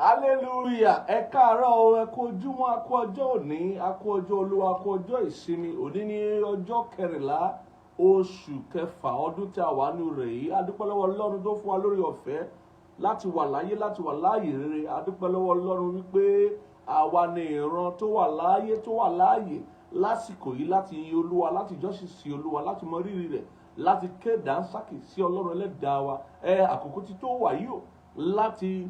Hallelujah. Ẹ káàárọ̀ o, ẹ kú ojúmọ́, a kú ọjọ́ òní, a kú ọjọ́ Olúwa, a kú ọjọ́ ìsinmi. Òní ní ọjọ́ 14 oṣù kẹfà ọdún tí a wà nínú rẹ̀ yìí. A dúpẹ́ lọ́wọ́ Ọlọ́run tó fún wa lórí ọ̀fẹ́ láti wà láyé, láti wà láàyè rere. A dúpẹ́ lọ́wọ́ Ọlọ́run wípé àwa ni ìran tó wà láàyè, tó wà láàyè lásìkò yìí láti yin Olúwa, láti jọ́sìn sí Olúwa, láti mọ rírì rẹ̀, láti kéde ànsákì sí Ọlọ́run ẹlẹ́dàá wa. Àkókò tí tó wà yìí o láti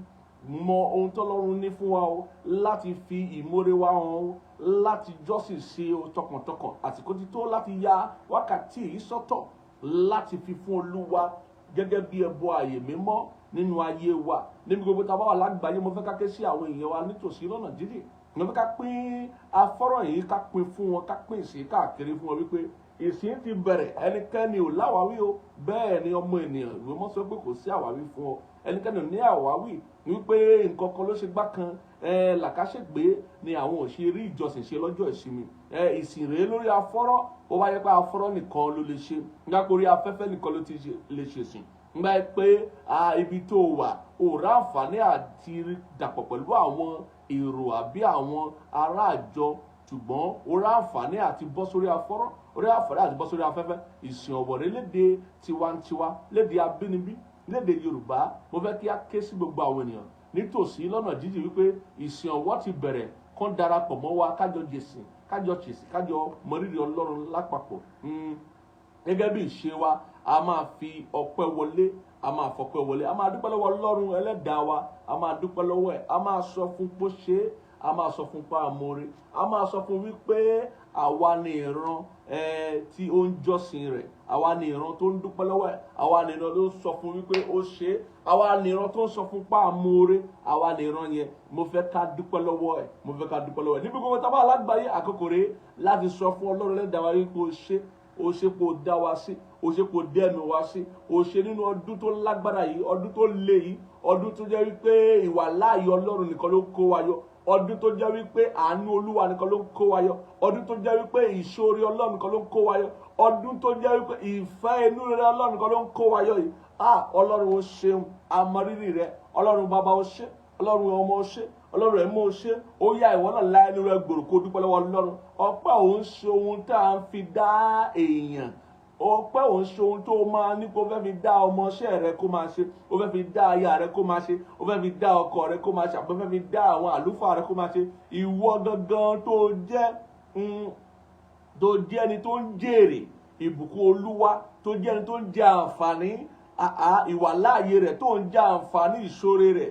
mọ ohun tọ́lọ́run ní fún wa o, láti fi ìmoore wa hàn o, láti jọ́sìn sí o tọkàntọkàn. Àsìkò tí tó láti ya wákàtí yìí sọ́tọ̀ láti fi fún Olúwa gẹ́gẹ́ bí ẹbọ ààyè mímọ́ nínú ayé wa. Níbi gbogbo tá a bá wà lágbàáyé, mo fẹ́ ká ké sí àwọn èèyàn wa nítòsí lọ́nà jíjìn. Mo fẹ́ ká pín afọ́rọ̀ yìí, ká pín fún wọn, ká pín ìsìn káàkiri fún wọn wípé ìsìn ti bẹ̀rẹ̀, ẹnikẹ́ni ò láwàwí o, bẹ́ẹ̀ ni ọmọ ènìyàn ìwé mọ́ sọ pé kò sí àwáwí fún ọ. Ẹnikẹ́ni ò ní àwáwí wípé nǹkan kan ló ṣe gbá kan, làkàṣègbè ni àwọn ò ṣe rí ìjọsìn ṣe lọ́jọ́ ìsinmi. Ìsìn rèé lórí afọ́rọ̀, ó wáyé pé afọ́rọ̀ nìkan ló lè ṣe, nígbà pé orí afẹ́fẹ́ nìkan ló ti lè ṣe sìn. Nígbà pé ibi tó wà ò rá àǹfààní àti dàpọ̀ pẹ̀lú àwọn èrò àbí àwọn ará àjọ, ṣùgbọ́n ó rá àǹfààní àti bọ́ sórí afọ́rọ̀, orí àǹfààní àti bọ́ sórí afẹ́fẹ́. Ìsìn ọ̀wọ̀rẹ́ lédè tiwantiwa, lédè abínibí, lédè Yorùbá. Mo fẹ́ kí a ké sí gbogbo àwọn ènìyàn nítòsí lọ́nà jíjìn wípé ìsìn ọ̀wọ̀ ti bẹ̀rẹ̀, kán darapọ̀ mọ́ wa, kájọ jẹ̀sìn, kájọ chèsì, kájọ mọrírì Ọlọ́run lápapọ̀. Gẹ́gẹ́ bí ìṣe wa, a máa fi ọpẹ́ wọlé, a máa fọpẹ́ wọlé, a máa dúpẹ́ lọ́wọ́ Ọlọ́run ẹlẹ́dàá wa, a máa dúpẹ́ lọ́wọ́ ẹ̀, a máa sọ fún bó ṣe é, a máa sọ fún pa àmọ́re, a máa sọ fún wípé àwa ni ìran tí ó ń jọ́sìn rẹ̀, àwa ni ìran tó ń dúpẹ́ lọ́wọ́ ẹ̀, àwa ni ìran tó ń sọ fún wípé ó ṣe é, àwa ni ìran tó ń sọ fún pa àmọ́re, àwa ni ìran yẹn. Mo fẹ́ ká dúpẹ́ lọ́wọ́ ẹ̀, mo fẹ́ ká dúpẹ́ lọ́wọ́ ẹ̀. Níbi gbogbo tá a bá lágbàáyé, àkókò rèé láti sọ fún Ọlọ́run ẹlẹ́dàá wa wípé ó ṣe kó dá wa sí, ó ṣe kó dẹ́nu wa sí, ó ṣe nínú ọdún tó lágbára yìí, ọdún tó le yìí, ọdún tó jẹ́ wípé ìwà láàyè Ọlọ́run nìkan ló kó wa yọ, ọdún tó jẹ́ wípé àánú Olúwa nìkan ló ń kó wa yọ, ọdún tó jẹ́ wípé ìṣoore Ọlọ́run nìkan ló ń kó wa yọ, ọdún tó jẹ́ wípé ìfẹ́ inú rere Ọlọ́run nìkan ló ń kó wa yọ yìí. Ọlọ́run ó ṣeun, a mọ rírì rẹ, Ọlọ́run bàbá ó ṣe, Ọlọ́run ọmọ ó ṣe, Ọlọ́run ẹ̀mọ́ ó ṣe. Ó yá ìwọ náà láì nínú rẹ gbòòrò kó dúpẹ́ lọ́wọ́ Ọlọ́run. Ọpẹ́ òun ṣe ohun tá à ń fi dá èèyàn, ọpẹ́ òun ṣe ohun tó máa ní kó fẹ́ fi dá ọmọọṣẹ́ rẹ kó máa ṣe, ó fẹ́ fi dá aya rẹ kó máa ṣe, ó fẹ́ fi dá ọkọ rẹ kó máa ṣe, àbí ó fẹ́ fi dá àwọn àlùfáà rẹ kó máa ṣe. Ìwọ gangan tó jẹ́ ẹni tó ń jèrè ìbùkún Olúwa, tó jẹ́ ẹni tó ń jẹ àǹfààní ìwà láàyè rẹ̀, tó ń jẹ àǹfààní ìṣoore rẹ̀.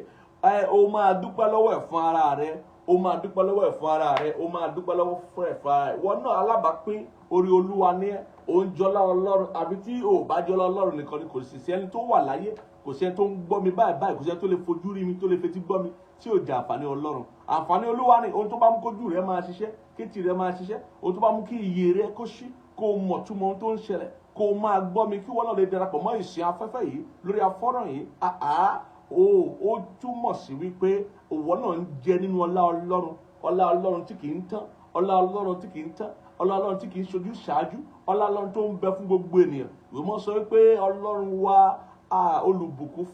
Ó máa dúpẹ́ lọ́wọ́ ẹ̀ fún ara rẹ, ó máa dúpẹ́ lọ́wọ́ ẹ̀ fún ara rẹ, ó máa dúpẹ́ lọ́wọ́ fún ẹ̀ fún ara rẹ. Ìwọ náà alábàápín orí Olúwa ní ẹ́, ó ń jọlá Ọlọ́run, àbí tí ò bá jọlá Ọlọ́run nìkan ni, kò sì sí ẹni tó wà láyé, kò sí ẹni tó ń gbọ́ mi báyìí, kò sí ẹni tó lè fojú rí mi, tó lè fetí gbọ́ mi tí ò jẹ àǹfààní Ọlọ́run. Àǹfààní Olúwa ni ohun tó bá mú kójú rẹ máa ṣiṣẹ́, kétì rẹ máa ṣiṣẹ́, ohun tó bá mú kí iyè rẹ kó ṣí, kó mọ̀ túmọ̀ ohun tó ń ṣẹlẹ̀, kó máa gbọ́ mi, kí wọ́n náà lè darapọ̀ mọ́ ìsìn afẹ́fẹ́ yìí lórí afọ́rọ̀ yìí. Ó túmọ̀ sí wípé òwò náà ń jẹ nínú ọlá Ọlọ́run, ọlá Ọlọ́run tí kì í tán, ọlá Ọlọ́run tí kì í tán, ọlá Ọlọ́run tí kì í ṣojú ṣáájú, ọlá Ọlọ́run tó ń bẹ fún gbogbo ènìyàn. Ìwé mọ́ sọ wípé Ọlọ́run wa olùbùkún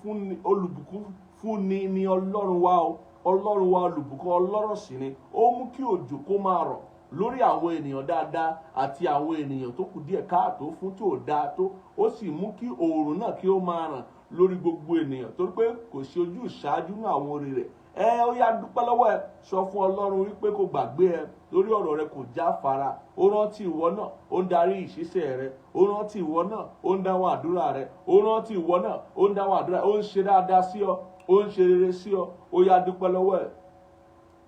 fúnni ni Ọlọ́run wa o, Ọlọ́run wa olùbùkún ọlọ́rọ̀ sì ni. Ó mú kí òjò kó máa rọ̀ lórí àwọn ènìyàn dáadáa àti àwọn ènìyàn tó kù díẹ̀ káàtó fún tí ò dáa tó. Ó sì mú kí oòrùn náà kí ó máa ràn lórí gbogbo ènìyàn, torí pé kò sí ojú ìṣáájú ní àwọn orí rẹ̀. Ó yá dúpẹ́ lọ́wọ́ ẹ, sọ fún Ọlọ́run wípé kò gbàgbé ẹ lórí ọ̀rọ̀ rẹ, kò jáfara. Ó rántí ìwọ náà, ó ń darí ìṣiṣẹ́ rẹ, ó rántí ìwọ náà, ó ń dáhùn àdúrà rẹ, ó rántí ìwọ náà, ó ń dáhùn àdúrà, ó ń ṣe dáadáa sí ọ, ó ń ṣe rere sí ọ. Ó yá dúpẹ́ lọ́wọ́ ẹ,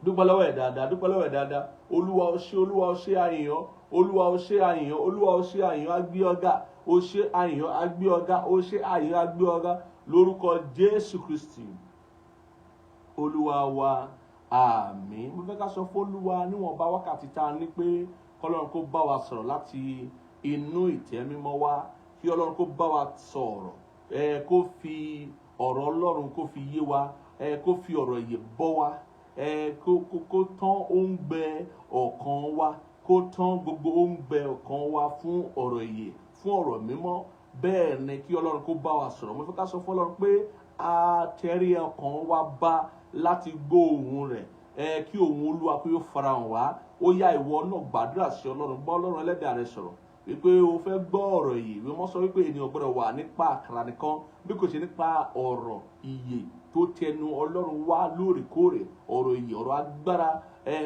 dúpẹ́ lọ́wọ́ ẹ̀ dáadáa, dúpẹ́ lọ́wọ́ ẹ̀ dáadáa. Olúwa ó ṣe, Olúwa ó ṣe àyìnyàn, Olúwa ó ṣe àyìnyàn, Olúwa ó ṣe àyìnyàn, agbé ọ̀gá, ó ṣe àyìnyàn, agbé ọ̀gá, ó ṣe àyìnyàn, agbé ọ̀gá, lórúkọ Jésù Kristi Olúwa wa, àmín. Mo fẹ́ ká sọ fún Olúwa níwọ̀nba wákàtí tá a ní pé k'Ọlọ́run kó bá wa sọ̀rọ̀ láti inú ìtẹ́ mímọ́ wa, kí Ọlọ́run kó bá wa sọ̀rọ̀, kó fi ọ̀rọ̀ Ọlọ́run kó fi yé wa, kó fi ọ̀rọ̀ ìyè bọ́ wa, kó tán òǹgbẹ ọkàn wa, kó tán gbogbo òǹgbẹ ọkàn wa fún ọ̀rọ̀ ìyè, fún ọ̀rọ̀ mímọ́. Bẹ́ẹ̀ ni kí Ọlọ́run kó bá wa sọ̀rọ̀. Mo fẹ́ ká sọ fún Ọlọ́run pé a tẹrí ọkàn wa bá láti gbọ́ ohùn rẹ̀ kí ohùn Olúwa kó farahàn wá. Ó yá ìwọ náà gbàdúrà sí Ọlọ́run, bá Ọlọ́run Ẹlẹ́dàá rẹ sọ̀rọ̀ wípé o fẹ́ gbọ́ ọ̀rọ̀ yìí. Ìwé mọ́ sọ wípé ènìyàn gbọ́dọ̀ wà nípa àkàrà nìkan bí kò ṣe nípa ọ̀rọ̀ ìyè tó tẹnu Ọlọ́run wá lóòrèkóòrè, ọ̀rọ̀ ìyè, ọ̀rọ̀ agbára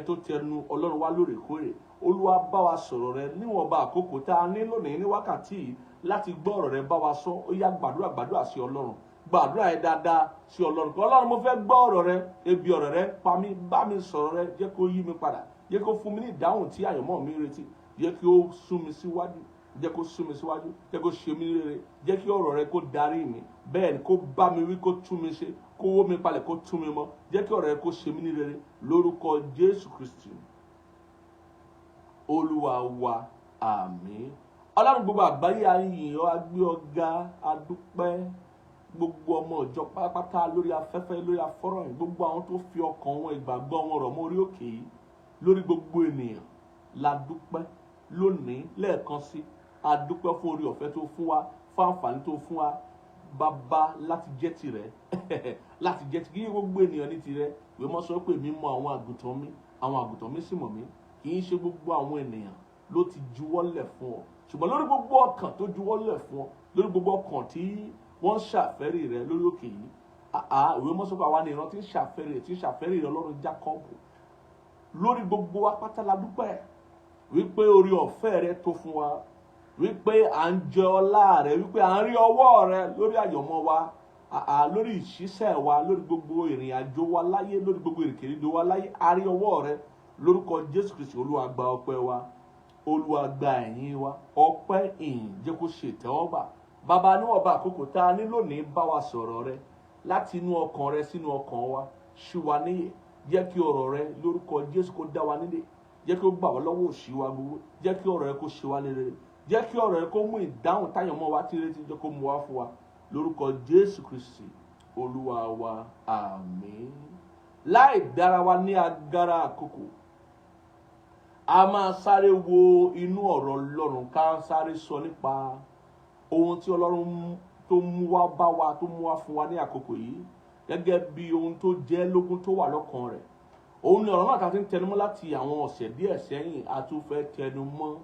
tó tẹnu Ọlọ́run wá lóòrèkóòrè. Olúwa bá wa sọ̀rọ̀ rẹ níwọ̀nba àkókò tá a ní lónìí ní wákàtí láti gbọ́ ọ̀rọ̀ rẹ bá wa sọ. Ó yá gbàdúrà sí Ọlọ́run, gbàdúrà ẹ dáadáa sí Ọlọ́run. Ọlọ́run mo fẹ́ gbọ́ ọ̀rọ̀ rẹ, ebi ọ̀rọ̀ rẹ pa mí, bá mi sọ̀rọ̀ rẹ, jẹ́ kó yí mi padà, jẹ́ kó fún mi ní ìdáhùn tí àyànmọ́ mi retí, jẹ́ kí ó sún mi síwájú, jẹ́ kó sún mi síwájú, jẹ́ kó ṣe mí rere, jẹ́ kí ọ̀rọ̀ rẹ kó darí mi, bẹ́ẹ̀ ni kó bá mi wí, kó tún mi ṣe, kó wó mi palẹ̀, kó tún mi mọ́, jẹ́ kí ọ̀rọ̀ rẹ kó ṣe mí ní rere lórúkọ Jésù Kristi Olúwa wa, àmín. Ọlọ́run gbogbo àgbáyé a yìn ọ́, a gbé ọ ga, a dúpẹ́. Gbogbo ọmọ ìjọ pátápátá lórí afẹ́fẹ́, lórí afọ́rọ̀ yìí, gbogbo àwọn tó fi ọkàn wọn, ìgbàgbọ́ wọn rọ̀ mọ́ orí òkè yìí, lórí gbogbo ènìyàn la dúpẹ́ lónìí lẹ́ẹ̀kan sí. A dúpẹ́ fún orí ọ̀fẹ́ tó fún wa, fún àǹfààní tó fún wa bàbá láti jẹ́ tirẹ̀ láti jẹ́ kí gbogbo ènìyàn ní tirẹ̀. Ìwé mọ́ sọ pé mi mọ àwọn àgùntàn mi sì mọ̀ mí. Kì í ṣe gbogbo àwọn ènìyàn ló ti juwọ́lẹ̀ fún ọ, ṣùgbọ́n lórí gbogbo ọkàn tó juwọ́lẹ̀ fún ọ, lórí gbogbo ọkàn tí wọ́n ṣàfẹ́rí rẹ lórí òkè yìí, ìwé mọ́ sọ pé àwa ni ìran tí ń ṣàfẹ́rí rẹ Ọlọ́run Jákọ́bù. Lórí gbogbo apáta la dúpẹ́ wípé orí ọ̀fẹ́ rẹ tó fún wa, wípé à ń jẹ ọlá rẹ, wípé à ń rí ọwọ́ rẹ lórí àyọ̀mọ́ wa, lórí ìṣiṣẹ́ wa, lórí gbogbo ìrìn àjò wa láyé, lórí gbogbo ìrìnkèrindò wa láyé, a rí ọwọ́ rẹ lórúkọ Jésù Kristi. Olúwa gba ọpẹ́ wa, Olúwa gba ẹ̀yìn wa, ọpẹ́ ìyìn jẹ́ kó ṣe ìtẹ́wọ́gbà. Bàbá níwọ̀nba àkókò tá a ní lónìí, bá wa sọ̀rọ̀ rẹ láti inú ọkàn rẹ sínú ọkàn wa, ṣí wa níyè, jẹ́ kí ọ̀rọ̀ rẹ lórúkọ Jésù kó dá wa nílé, jẹ́ kí ó gbà wá lọ́wọ́ òṣì wa gbogbo, jẹ́ kí ọ̀rọ̀ rẹ kó ṣe wá lérè, jẹ́ kí ọ̀rọ̀ rẹ kó mú ìdáhùn táyọ̀mọ́ wa tí retí, jẹ́ kó mú wá fún wa lórúkọ Jésù Kristi Olúwa wa, àmín. Láì dára wa ní agara àkókò, a máa sáré wo inú ọ̀rọ̀ Ọlọ́run, ká sáré sọ nípa ohun tí Ọlọ́run tó mú wá bá wa, tó mú wá fún wa ní àkókò yìí, gẹ́gẹ́ bí ohun tó jẹ́ lógún tó wà lọ́kàn rẹ̀. Òun ni ọ̀rọ̀ náà ta ti ń tẹnumọ́ láti àwọn ọ̀sẹ̀ díẹ̀ sẹ́yìn. A tún fẹ́ tẹnumọ́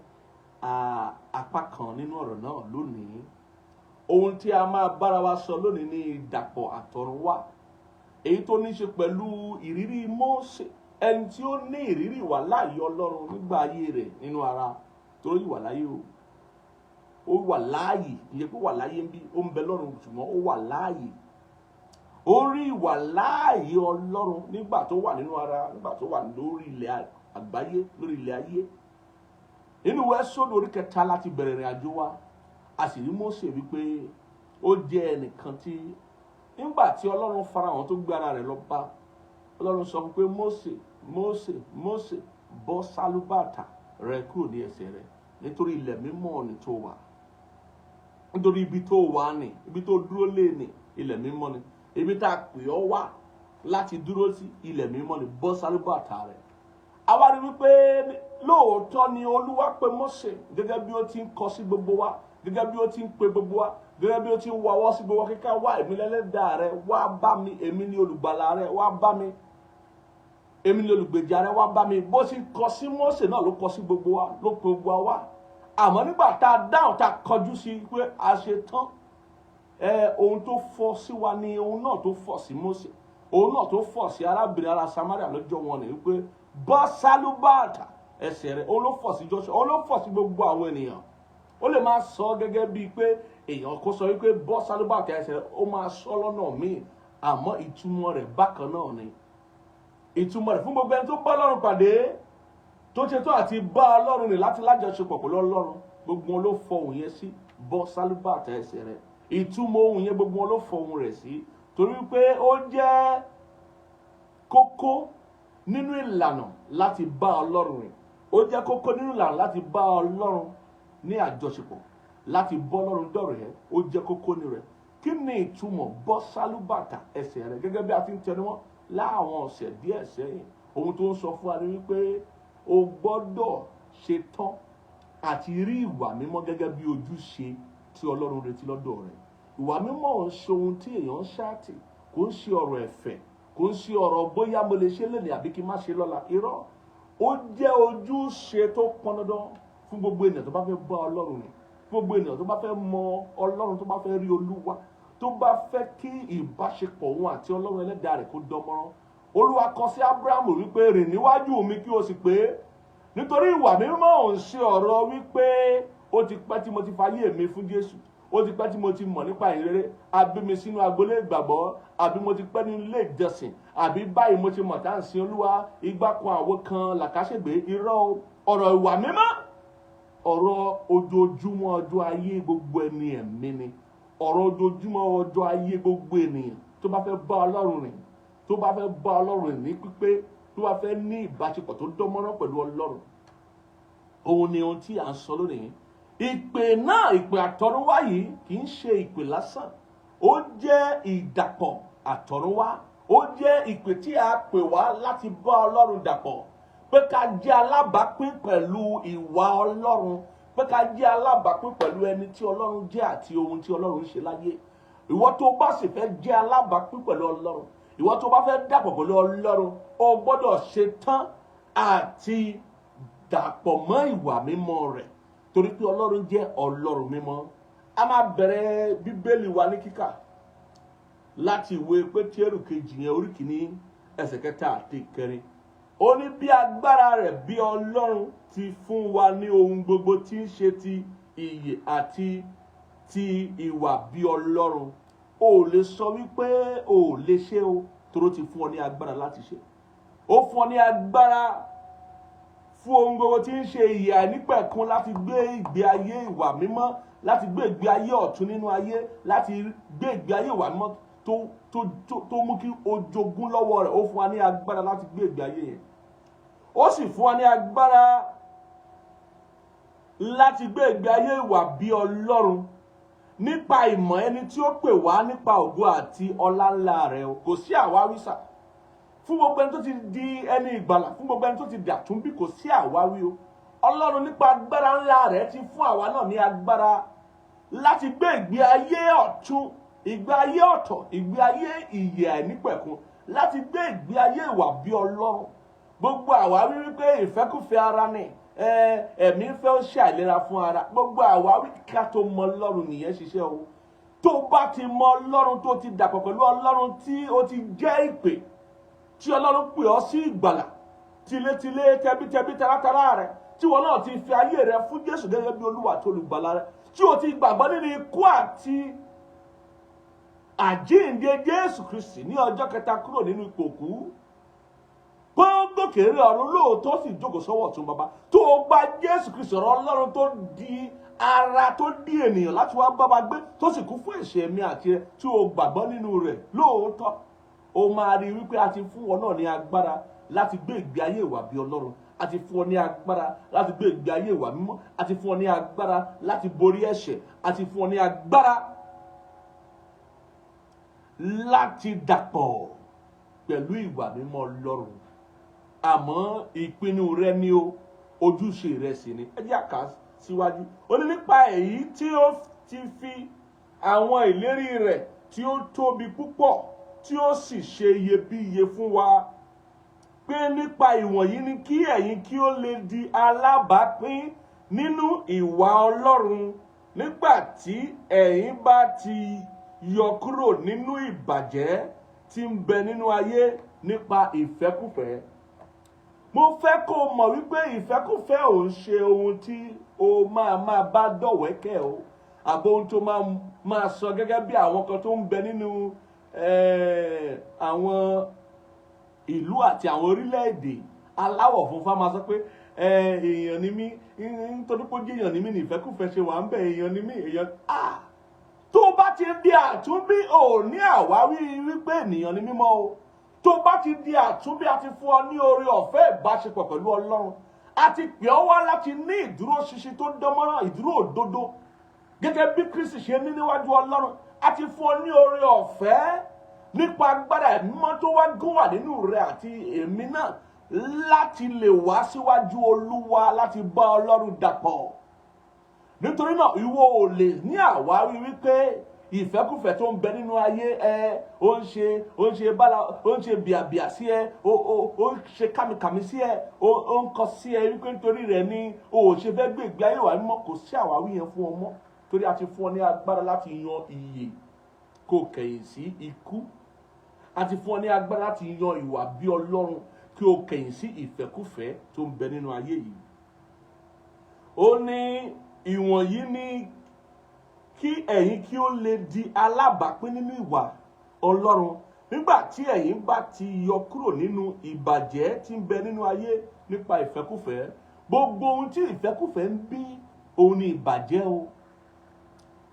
apá kan nínú ọ̀rọ̀ náà lónìí. Ohun tí a máa bára wa sọ lónìí ni ìdàpọ̀ àtọ̀runwá, èyí tó ní ṣe pẹ̀lú ìrírí Mósè, ẹni tí ó ní ìrírí ìwà láàyè Ọlọ́run nígbà ayé rẹ̀ nínú ara, torí ìwà láyé ó wà láàyè, ìyẹn pé wà láyé ń bí, ó ń bẹ lọ́run ṣùgbọ́n ó wà láàyè. Ó rí ìwà láàyè Ọlọ́run nígbà tó wà nínú ara, nígbà tó wà lórí ilẹ̀ àgbáyé, lórí ilẹ̀ ayé. Nínú ìwé Ẹ́sódù orí 3 láti bẹ̀rẹ̀ ìrìn àjò wa, a sì rí Mósè wípé ó jẹ́ ẹnìkan tí nígbà tí Ọlọ́run farahàn tó gbé ara rẹ̀ lọ bá, Ọlọ́run sọ fún pé Mósè, Mósè, Mósè, bọ́ sálúbàtà rẹ kúrò ní ẹsẹ̀ rẹ, nítorí ilẹ̀ mímọ́ ni tó wà. Nítorí ibi tó wà ní, ibi tó dúró lé ní ilẹ̀ mímọ́ ni, ibi tá a pè ọ́ wá láti dúró sí ilẹ̀ mímọ́ ni, bọ́ sálúbàtà rẹ. A wá rí wípé lóòótọ́ ni Olúwa pè Mósè gẹ́gẹ́ bí ó ti ń kọ sí gbogbo wa, gẹ́gẹ́ bí ó ti ń pe gbogbo wa, gẹ́gẹ́ bí ó ti ń wawọ́ sí gbogbo wa, kíkà wá èmi lẹ́lẹ́dàá rẹ, wá bá mi, èmi ni olùgbàlà rẹ, wá bá mi, èmi ni olùgbèjà rẹ, wá bá mi. Bó ti kọ sí Mósè náà ló kọ sí gbogbo wa, ló pe gbogbo wa. Àmọ́ nígbà tá a dáhùn, tá a kọjú sí pé a ṣe tán, ohun tó fọ́ sí wa ni ohun náà tó fọ́ sí Mósè, ohun náà tó fọ́ sí arábìnrin ará Samaria lọ́jọ́ wọn ni wípé bọ́ sálúbàtà ẹsẹ̀ rẹ̀, òun ló fọ̀ sí Joshua, òun ló fọ̀ sí gbogbo àwọn ènìyàn. Ó lè máa sọ gẹ́gẹ́ bíi pé èèyàn kò sọ wípé bọ́ sálúbàtà ẹsẹ̀ rẹ̀, ó máa sọ lọ́nà míì, àmọ́ ìtumọ̀ rẹ̀ bákan náà ni. Ìtumọ̀ rẹ̀ fún gbogbo ẹni tó bá Ọlọ́run pàdé, tó ṣe tó àti bá Ọlọ́run rìn láti lájọṣepọ̀ pẹ̀lú Ọlọ́run, gbogbo wọn ló fọ ohùn yẹn sí bọ́ sálúbàtà ẹsẹ̀ rẹ̀. Ìtumọ̀ ohùn yẹn gbogbo wọn ló fọ ohùn rẹ̀ sí, torí pé ó jẹ́ kókó nínú ìlànà láti bá Ọlọ́run rìn. Ó jẹ́ kókó nínú ìlànà láti bá Ọlọ́run ní àjọṣepọ̀, láti bọ́ Ọlọ́run dọ̀rẹ́, ó jẹ́ kókó ní rẹ̀. Kí ni ìtumọ̀ bọ́ sálúbàtà ẹsẹ̀ rẹ̀? Gẹ́gẹ́ bí a ti ń tẹnumọ́ láwọn ọ̀sẹ̀ díẹ̀ sẹ́yìn, ohun tó ń sọ fún wa ni wípé o gbọ́dọ̀ ṣe tán àti rí ìwà mímọ́ gẹ́gẹ́ bí ojúṣe tí Ọlọ́run retí lọ́dọ̀ rẹ̀. ìwà mímọ́ ò ń ṣe ohun tí èèyàn ń ṣáàtì, kò ń ṣe ọ̀rọ̀ ẹ̀fẹ̀, kò ń ṣe ọ̀rọ̀ bóyá mo lè ṣe lónìí àbí kí n má ṣe lọ́la. Irọ́, ó jẹ́ ojúṣe tó pọn dandan fún gbogbo ènìyàn tó bá fẹ́ bá Ọlọ́run rìn, gbogbo ènìyàn tó bá fẹ́ mọ Ọlọ́run, tó bá fẹ́ rí Olúwa, tó bá fẹ́ kí ìbáṣepọ̀ òun àti Ọlọ́run ẹlẹ́dàá rẹ̀ kó dánmọ́rán. Olúwa kọ sí Ábúráhámù wípé rìn níwájú mi kí o sì pé, nítorí ìwà mímọ́ ò ń ṣe ọ̀rọ̀ wípé ó ti pẹ́ tí mo ti fayé mi fún Jésù, ó ti pẹ́ tí mo ti mọ̀ nípa ìrere, àbí mi sínú agbolé ìgbàgbọ́, àbí mo ti pẹ́ ní ilé ìjọsìn, àbí báyìí mo ti mọ̀ tá à ń sin Olúwa, igbá kan àwo kan làkàṣègbè. Irọ́, ọ̀rọ̀ ìwà mímọ́, ọ̀rọ̀ ojoojúmọ́ ọjọ́ ayé gbogbo ẹni ẹ̀mí ni. Ọ̀rọ̀ ojoojúmọ́ ọjọ́ ayé gbogbo ènìyàn tó bá fẹ́ bá Ọlọ́run rìn, tó bá fẹ́ bá Ọlọ́run rìn ní pípé, tó bá fẹ́ ní ìbáṣepọ̀ tó dánmọ́rán pẹ̀lú Ọlọ́run. Òun ni ohun tí à ń sọ lónìí. Ìpè náà, ìpè àtọ̀runwá yìí kì í ṣe ìpè lásán. Ó jẹ́ ìdàpọ̀ àtọ̀runwá. Ó jẹ́ ìpè tí a pè wá láti bá Ọlọ́run dàpọ̀. Pé ká jẹ́ alábàápín pẹ̀lú ìwà Ọlọ́run. Pé ká jẹ́ alábàápín pẹ̀lú ẹni tí Ọlọ́run jẹ́ àti ohun tí Ọlọ́run ń ṣe láyé. Ìwọ tó bá sì fẹ́ jẹ́ alábàápín pẹ̀lú Ọlọ́run, ìwọ tó bá fẹ́ dàpọ̀ pẹ̀lú Ọlọ́run, o gbọ́dọ̀ ṣe tán àti dàpọ̀ mọ́ ìwà mímọ́ rẹ̀. Torí pé Ọlọ́run jẹ́ Ọlọ́run mímọ́. A máa bẹ̀rẹ̀ Bíbélì wa ní kíkà láti ìwé Pétérù kejì yẹn orí kìíní ẹsẹ̀ 3 àti 4. Ó ní bí agbára rẹ̀ bí Ọlọ́run ti fún wa ní ohun gbogbo tí ń ṣe ti ìyè àti ti ìwà bí Ọlọ́run. O lè sọ wípé o lè ṣe o, torí ó ti fún ọ ní agbára láti ṣe. Ó fún ọ ní agbára fún ohun gbogbo tí ń ṣe ìyè àìnípẹ̀kun, láti gbé ìgbé ayé ìwà mímọ́, láti gbé ìgbé ayé ọ̀tun nínú ayé, láti gbé ìgbé ayé ìwà mímọ́ tó mú kí o jogún lọ́wọ́ rẹ̀. Ó fún wa ní agbára láti gbé ìgbé ayé yẹn. Ó sì fún wa ní agbára láti gbé ìgbé ayé ìwà bí Ọlọ́run nípa ìmọ̀ ẹni tí ó pè wá nípa ògo àti ọlá ńlá rẹ̀. Kò sí àwáwí sà fún gbogbo ẹni tó ti di ẹni ìgbàlà, fún gbogbo ẹni tó ti dàtúnbí, kò sí àwáwí o. Ọlọ́run nípa agbára ńlá rẹ̀ ti fún àwa náà ní agbára láti gbé ìgbé ayé ọ̀tun, ìgbé ayé ọ̀tọ̀, ìgbé ayé ìyè àìnípẹ̀kun, láti gbé ìgbé ayé ìwà bí Ọlọ́run. Gbogbo àwáwí wípé ìfẹ́kùfẹ́ ara ni, ẹ̀mí fẹ́ ó ṣe àìlera fún ara, gbogbo àwáwí ká tó mọ Ọlọ́run nìyẹn ṣiṣẹ́ o. Tó bá ti mọ Ọlọ́run, tó ti dàpọ̀ pẹ̀lú Ọlọ́run, tí ó ti jẹ́ ìpè, tí Ọlọ́run pè ọ́ sí ìgbàlà, tilétilé, tẹbítẹbí, taratara rẹ̀, tí wọn náà ti fi ayé rẹ̀ fún Jésù gẹ́gẹ́ bí Olúwa àti olùgbàlà rẹ̀, tí o ti gbàgbọ́ nínú ikú àti àjíǹde Jésù Kristi ní ọjọ́ kẹta kúrò nínú ipò òkú, pé ó gòkè rí ọ̀run lóòótọ́ sì jókòó sọ́wọ́ ọ̀tún Baba. Tó o gba Jésù Kristi ọ̀rọ̀ Ọlọ́run tó di ara, tó di ènìyàn láti wá bá wa gbé, tó sì kú fún ẹ̀ṣẹ̀ mi àti rẹ, tí o gbàgbọ́ nínú rẹ̀ lóòótọ́, o máa rí wípé a ti fún ọ náà ní agbára láti gbé ìgbé ayé ìwà bí Ọlọ́run. A ti fún ọ ní agbára láti gbé ìgbé ayé ìwà mímọ́. A ti fún ọ ní agbára láti borí ẹ̀ṣẹ̀. A ti fún ọ ní agbára láti dàpọ̀ pẹ̀lú ìwà mímọ́ Ọlọ́run. Àmọ́ ìpinnu rẹ ni o, ojúṣe rẹ sì ni. Ẹ jẹ́ á kà síwájú. Ó ní nípa èyí tí ó ti fi àwọn ìlérí rẹ̀ tí ó tóbi púpọ̀, tí ó sì ṣe iyebíye fún wa, pé nípa ìwọ̀nyí ni kí ẹ̀yin kí ó lè di alábàápín nínú ìwà Ọlọ́run, nígbà tí ẹ̀yin bá ti yọ kúrò nínú ìbàjẹ́ tí ń bẹ nínú ayé nípa ìfẹ́kùfẹ́. Mo fẹ́ kó o mọ̀ wípé ìfẹ́kùfẹ́ ò ń ṣe ohun tí o máa bá dọ̀wẹ́kẹ̀ o, àbò ohun tó máa sọ gẹ́gẹ́ bí àwọn kan tó ń bẹ nínú àwọn ìlú àti àwọn orílẹ̀-èdè aláwọ̀ funfun máa sọ pé èèyàn ni mí, nítorí pé ó jẹ́ èèyàn ni mí ní ìfẹ́kùfẹ́ ṣe wà ń bẹ, èèyàn ni mí, èèyàn. Tó bá ti di àtúnbí, ò ní àwáwí wípé ènìyàn ni mímọ́ o. Tó bá ti di àtúnbí, a ti fún ọ ní oore ọ̀fẹ́ ìbáṣepọ̀ pẹ̀lú Ọlọ́run. A ti pè ọ́ wá láti ní ìdúró ṣinṣin tó dánmọ́rán, ìdúró òdodo, gẹ́gẹ́ bí Kristi ṣe ní níwájú Ọlọ́run. A ti fún ọ ní oore ọ̀fẹ́ nípa agbára ẹ̀mí mímọ́ tó wá gún wà nínú rẹ àti èmi náà, láti lè wá síwájú Olúwa láti bá Ọlọ́run dàpọ̀. Nítorí náà ìwọ ò lè ní àwáwí wípé ìfẹ́kùfẹ́ tó ń bẹ nínú ayé ó ń ṣe bala ó ń ṣe bíàbíà sí ẹ ó ń ṣe kàmìkàmì sí ẹ ó ń kọ sí ẹ wípé nítorí rẹ̀ ni o ò ṣe fẹ́ gbé ìgbé ayé wà mímọ́. Kò sí àwáwí yẹn fún ọmọ, torí a ti fún ọ ní agbára láti yan ìyè kó kẹ̀yìn sí ikú. A ti fún ọ ní agbára láti yan ìwà bí Ọlọ́run kí o kẹ̀yìn sí ìfẹ́kùfẹ́ tó ń bẹ nínú ayé yìí. Ó ní ìwọ̀nyí ní kí ẹ̀yin kí ó lè di alábàápín nínú ìwà Ọlọ́run nígbà tí ẹ̀yin bá ti yọ kúrò nínú ìbàjẹ́ tí ń bẹ nínú ayé nípa ìfẹ́kùfẹ́. Gbogbo ohun tí ìfẹ́kùfẹ́ ń bí òun ni ìbàjẹ́ o.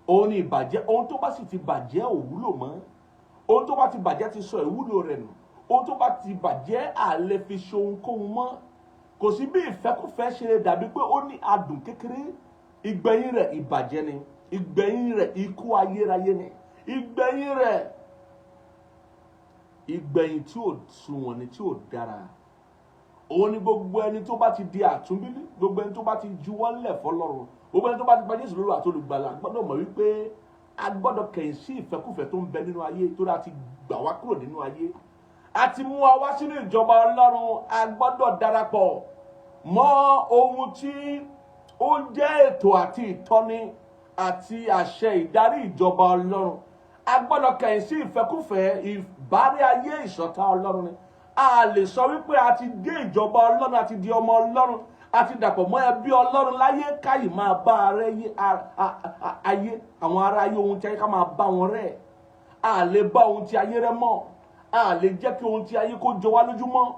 Òun ni ìbàjẹ́. Ohun tó bá sì ti bàjẹ́ ò wúlò mọ́. Ohun tó bá ti bàjẹ́ ti sọ ìwúlò rẹ̀ nù. Ohun tó bá ti bàjẹ́ à lè fi ṣe ohunkóhun mọ́. Kò sí bí ìfẹ́kùfẹ́ ṣe lè dàbí pé ó ní adùn kékeré. Ìgbẹ̀yìn rẹ̀ ìbàjẹ́ ni. Ìgbẹ̀yìn rẹ̀ ikú ayérayé ni. Ìgbẹ̀yìn rẹ̀ ìgbẹ̀yìn tí ò sunwọ̀n ni, tí ò dára. Òun ni gbogbo ẹni tó bá ti di àtúnbí, gbogbo ẹni tó bá ti juwọ́lẹ̀ fọ́lọ́run, gbogbo ẹni tó bá ti gba Jésù lórí àti olùgbàlà gbọ́dọ̀ mọ̀ wípé a gbọ́dọ̀ kẹ̀yìn sí ìfẹ́kùfẹ́ tó ń bẹ nínú ayé, tó dáa ti gbà wá kúrò nínú ayé. A ti mú wa wá sínú ìjọba Ọlọ́run. A gbọ́dọ̀ darapọ̀ mọ́ ohun tí ó jẹ́ ètò àti ìtọ́ni àti àṣẹ ìdarí ìjọba Ọlọ́run. A gbọ́dọ̀ kẹ̀yìn sí ìfẹ́kùfẹ́ ìbárí ayé ìṣọ̀tá Ọlọ́run ni. A lè sọ wípé a ti dé ìjọba Ọlọ́run, a ti di ọmọ Ọlọ́run, a ti dàpọ̀ mọ́ ẹbí Ọlọ́run láyé káyì máa bá ayé àwọn ará ayé ohun tí ayé ká máa bá wọn rẹ́. A lè bá ohun tí ayé rẹ́ mọ́. A lè jẹ́ kí ohun tí ayé kó jọ wá lójúmọ́.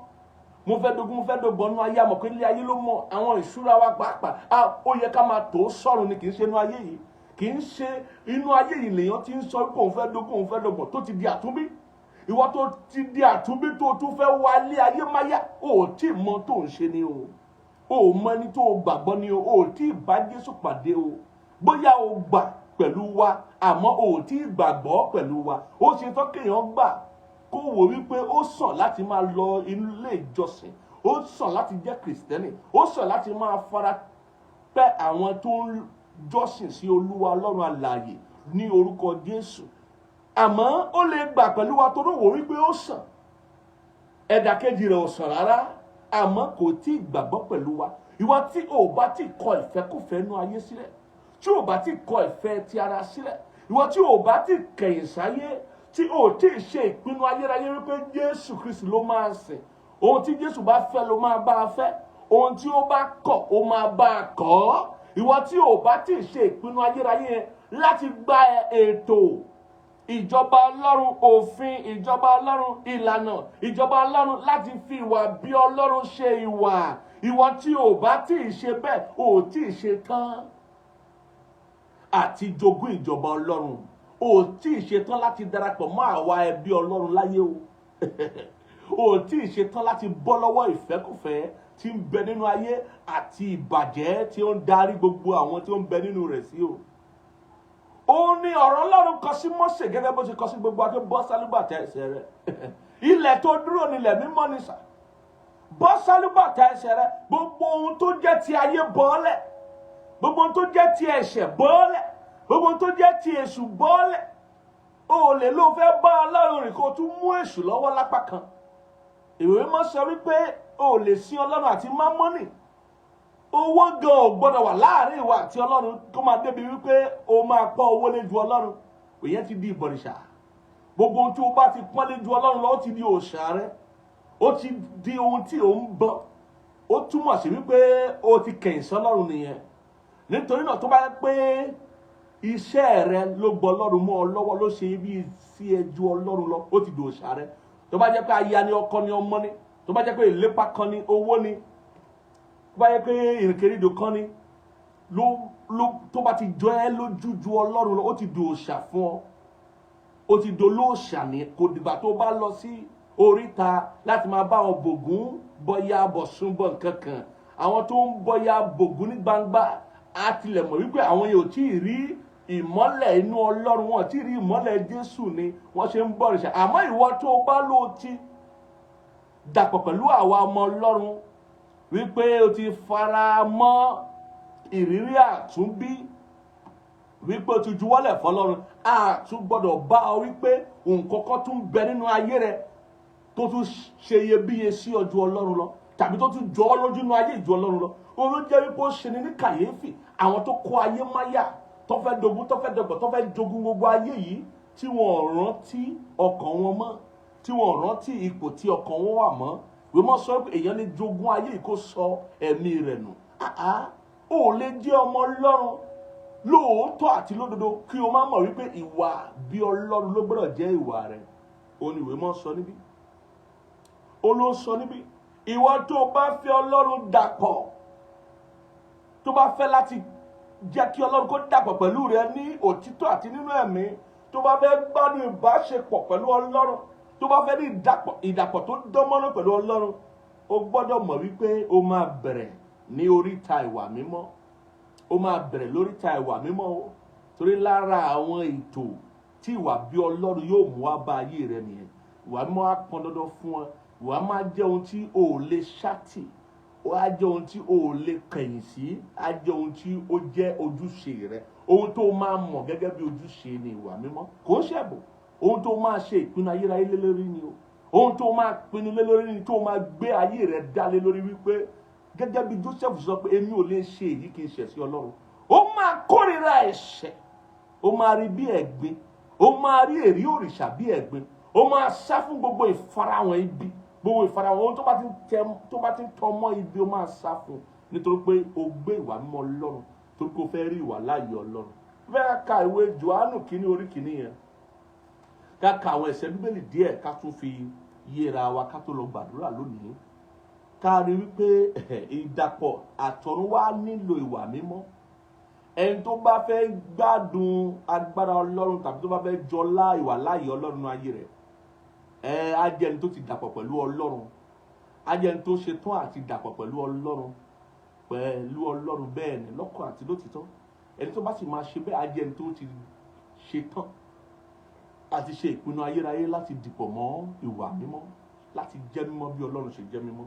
Mo fẹ́ dogun, mo fẹ́ dọ̀gbọ́n nínú ayé, àmọ́ pé ilé ayé ló mọ̀. Àwọn ìṣúra wa pàápàá ó yẹ ká máa tó sọ̀rọ̀ ni, kì í ṣe inú ayé yìí. Kì í ṣe inú ayé yìí lèèyàn ti ń sọ pé òun fẹ́ dogun, òun fẹ́ dọ̀gbọ́n tó ti di àtúnbí. Ìwọ tó ti di àtúnbí tó tún fẹ́ wá ilé ayé máyà, o ò tí ì mọ tó ń ṣe ni o. O ò mọ ẹni tó gbàgbọ́ ni o. O ò tí ì bá Jésù pàdé o. Bóyá o gbà pẹ̀lú wa àmọ́ o ò tí ì gbàgbọ́ pẹ̀lú wa. Ó ṣe tán kéèyàn gbà kó wò wípé ó sàn láti máa lọ ilé ìjọsìn. Ó sàn láti jẹ́ Kìrìsìtẹ́nì. Ó sàn láti máa fara pẹ́ àwọn tó ń jọ́sìn sí Olúwa Ọlọ́run alààyè ní orúkọ Jésù. Àmọ́ ó lè gbà pẹ̀lú wa tó wò wípé ó sàn. Ẹ̀dà kejì rẹ̀ ò sàn rárá, àmọ́ kò tí ì gbàgbọ́ pẹ̀lú wa. Ìwọ tí ò bá tí kọ ìfẹ́kùfẹ́ inú ayé sílẹ̀, tí ò bá tí kọ ìfẹ́ ti ara sílẹ̀, ìwọ tí ò bá tí kẹ̀yìn sáyé, tí ò tí ì ṣe ìpinnu ayérayé wípé Jésù Kristi ló máa sìn. Ohun tí Jésù bá fẹ́ ló máa bá a fẹ́. Ohun tí ó bá kọ̀ ó máa bá a kọ̀. Ìwọ tí ò bá tí ṣe ìpinnu ayérayé yẹn láti gba ètò ìjọba Ọlọ́run, òfin ìjọba Ọlọ́run, ìlànà ìjọba Ọlọ́run, láti fi ìwà bí Ọlọ́run ṣe ìwà. Ìwọ tí ò bá tí ṣe bẹ́ẹ̀, ò tí ṣe tán àti jogún ìjọba Ọlọ́run. Ò tí ṣe tán láti darapọ̀ mọ́ àwa ẹbí Ọlọ́run láyé o. Ò tí ṣe tán láti bọ́ lọ́wọ́ ìfẹ́kùfẹ́ tí ń bẹ nínú ayé àti ìbàjẹ́ tí ó ń darí gbogbo àwọn tí ó ń bẹ nínú rẹ̀ sí o. Ó ní ọ̀rọ̀ Ọlọ́run kọ sí Mósè gẹ́gẹ́ bó ṣe kọ sí gbogbo akẹ́, bọ́ sálúbàtà ẹsẹ̀ rẹ̀. Ilẹ̀ tó dúró nílẹ̀ mímọ́ ni sà. Bọ́ sálúbàtà ẹsẹ̀ rẹ̀. Gbogbo ohun tó jẹ́ ti ayé bọ́ọ̀lẹ̀. Gbogbo ohun tó jẹ́ ti ẹ̀ṣẹ̀ bọ́ọ̀lẹ̀. Gbogbo ohun tó jẹ́ ti èṣù bọ́ọ̀lẹ̀. O lè ló fẹ́ bá Ọlọ́run rìn kó tún mú èṣù lọ́wọ́ lápá kan. Ìwé mọ́ sọ wípé o lè sin Ọlọ́run àti mámọ́nì. Owó gan ò gbọ́dọ̀ wà láàrin ìwà àti Ọlọ́run kó máa débi wípé o máa pọ́n owó lé ju Ọlọ́run. Ìyẹn ti di ìbọ̀rìṣà. Gbogbo ohun tí o bá ti pọ́n lé ju Ọlọ́run lọ, ó ti di òòṣà rẹ. Ó ti di ohun tí ò ń bọ. Ó túmọ̀ sí wípé o ti kẹ̀yìn sí Ọlọ́run nìyẹn. Nítorí náà tó bá yẹ pé iṣẹ́ rẹ ló gbọ́ Ọlọ́run mọ́ ọ lọ́wọ́, ló ṣe bí sí ẹ ju Ọlọ́run lọ, ó ti di òòṣà rẹ. Tó bá jẹ́ pé aya ni, ọkọ ni, ọmọ ni, tó bá jẹ́ pé ìlépa kan ni, owó ni, tó bá jẹ́ pé ìrìnkèrindò kan ni, tó bá ti jọ ẹ́ lójú ju Ọlọ́run lọ, ó ti di òòṣà fún ọ. Ó ti di olóòṣà ní. Kò dìgbà tó bá lọ sí oríta láti máa bá wọn bògún bọ́yá bọ̀sùn bọ̀ nǹkan kan. Àwọn tó ń bọ́yá bògún ní gbangba á tilẹ̀ mọ̀ wípé àwọn yóò tí ì rí ìmọ́lẹ̀ inú Ọlọ́run, wọn tí ì rí ìmọ́lẹ̀ Jésù ni wọ́n ṣe ń bọ̀rìṣà. Àmọ́ ìwọ tó bá lò ti dàpọ̀ pẹ̀lú àwa ọmọ Ọlọ́run wípé o ti fara mọ́ ìrírí àtúnbí, wípé o ti juwọ́lẹ̀ fọlọ́run a tún gbọ́dọ̀ bá ọ wípé nǹkankan tún bẹ nínú ayé rẹ tó tún ṣe iyebíye sí ọ ju Ọlọ́run lọ tàbí tó tún jọ ọ́ lójú nínú ayé ìjọ Ọlọ́run lọ. Ó ló jẹ́ wípé ó ṣe ní kàyéfì àwọn tó kó ayé máyà tó fẹ́ dogun tó fẹ́ dọgbọ̀ tó fẹ́ jogun gbogbo ayé yìí tí wọ́n rántí ọkàn wọn mọ́, tí wọ́n rántí ipò tí ọkàn wọn wà mọ́. Wọ́n mọ̀ sọ pé èèyàn lè jogun ayé yìí kó sọ ẹ̀mí rẹ̀ nù. Ó lè jẹ́ ọmọ Ọlọ́run lóòótọ́ àti lódodo kí o má mọ̀ wípé ìwà bí Ọlọ́run ló gbọ́dọ̀ jẹ́ ìwà rẹ̀. Ó ní ìwé mọ́ sọ níbí. Ó ló sọ níbí. Ìwọ tó bá fẹ́ Ọlọ́run dàpọ̀, tó bá fẹ́ láti jẹ́ kí Ọlọ́run kó dàpọ̀ pẹ̀lú rẹ ní òtítọ́ àti nínú ẹ̀mí, tó bá fẹ́ gbádùn ìbáṣepọ̀ pẹ̀lú Ọlọ́run, tó bá fẹ́ ní ìdàpọ̀ tó dánmọ́rán pẹ̀lú Ọlọ́run, o gbọ́dọ̀ mọ̀ wípé o máa bẹ̀rẹ̀ ní oríta ìwà mímọ́. O máa bẹ̀rẹ̀ lóríta ìwà mímọ́ o. Torí lára àwọn ètò tí ìwà bí Ọlọ́run yóò mú wá bá ayé rẹ nìyẹn. Ìwà mímọ́ á pọn dandan fún ọ. Ìwà máa jẹ́ ohun tí o ò lè ṣátì. Ó á jẹ́ ohun tí o ò lè kẹ̀yìn sí. Á jẹ́ ohun tí ó jẹ́ ojúṣe rẹ. Ohun tó máa mọ̀ gẹ́gẹ́ bí ojúṣe ni ìwà mímọ́. Kò ń ṣẹ̀bù. Ohun tó máa ṣe ìpinnu ayérayé lé lórí ni o. Ohun tó máa pinnu lé lórí ni tó máa gbé ayé rẹ dá lé lórí wípé gẹ́gẹ́ bí Joseph sọ pé èmi ò lè ṣe èyí kí n ṣẹ̀ sí Ọlọ́run. Ó máa kórìíra ẹ̀ṣẹ̀. Ó máa rí bí ẹ̀gbin. Ó máa rí èrí òrìṣà bí ẹ̀gbin. Ó máa sá fún gbogbo ìfarahàn ibi. Gbogbo ìfarahàn ohun tó bá ti ń tọ́ mọ́ ibi ó máa sá fún nítorí pé o gbé ìwà mímọ́ Ọlọ́run torí pé o fẹ́ rí ìwà láàyè Ọlọ́run. Fẹ́ ka ìwé Jòhánù kínní orí kínní yẹn. Ká ka àwọn ẹsẹ̀ Bíbélì díẹ̀ ká tún fi yéra wa ká tó lọ gbàdúrà lónìí. Ká rí wípé ìdàpọ̀ àtọ̀runwá nílò ìwà mímọ́. Ẹni tó bá fẹ́ gbádùn agbára Ọlọ́run tàbí tó bá fẹ́ jọlá ìwà láàyè Ọlọ́run ayé rẹ̀, á jẹ́ ẹni tó ti dàpọ̀ pẹ̀lú Ọlọ́run. Á jẹ́ ẹni tó ṣe tán àti dàpọ̀ pẹ̀lú Ọlọ́run bẹ́ẹ̀ ni lọ́kàn àti lótìtọ́. Ẹni tó bá sì máa ṣe bẹ́ẹ̀ á jẹ́ ẹni tó ti ṣe tán àti ṣe ìpinnu ayérayé láti dìpọ̀ mọ́ ìwà mímọ́, láti jẹ́ mímọ́ bí Ọlọ́run ṣe jẹ́ mímọ́.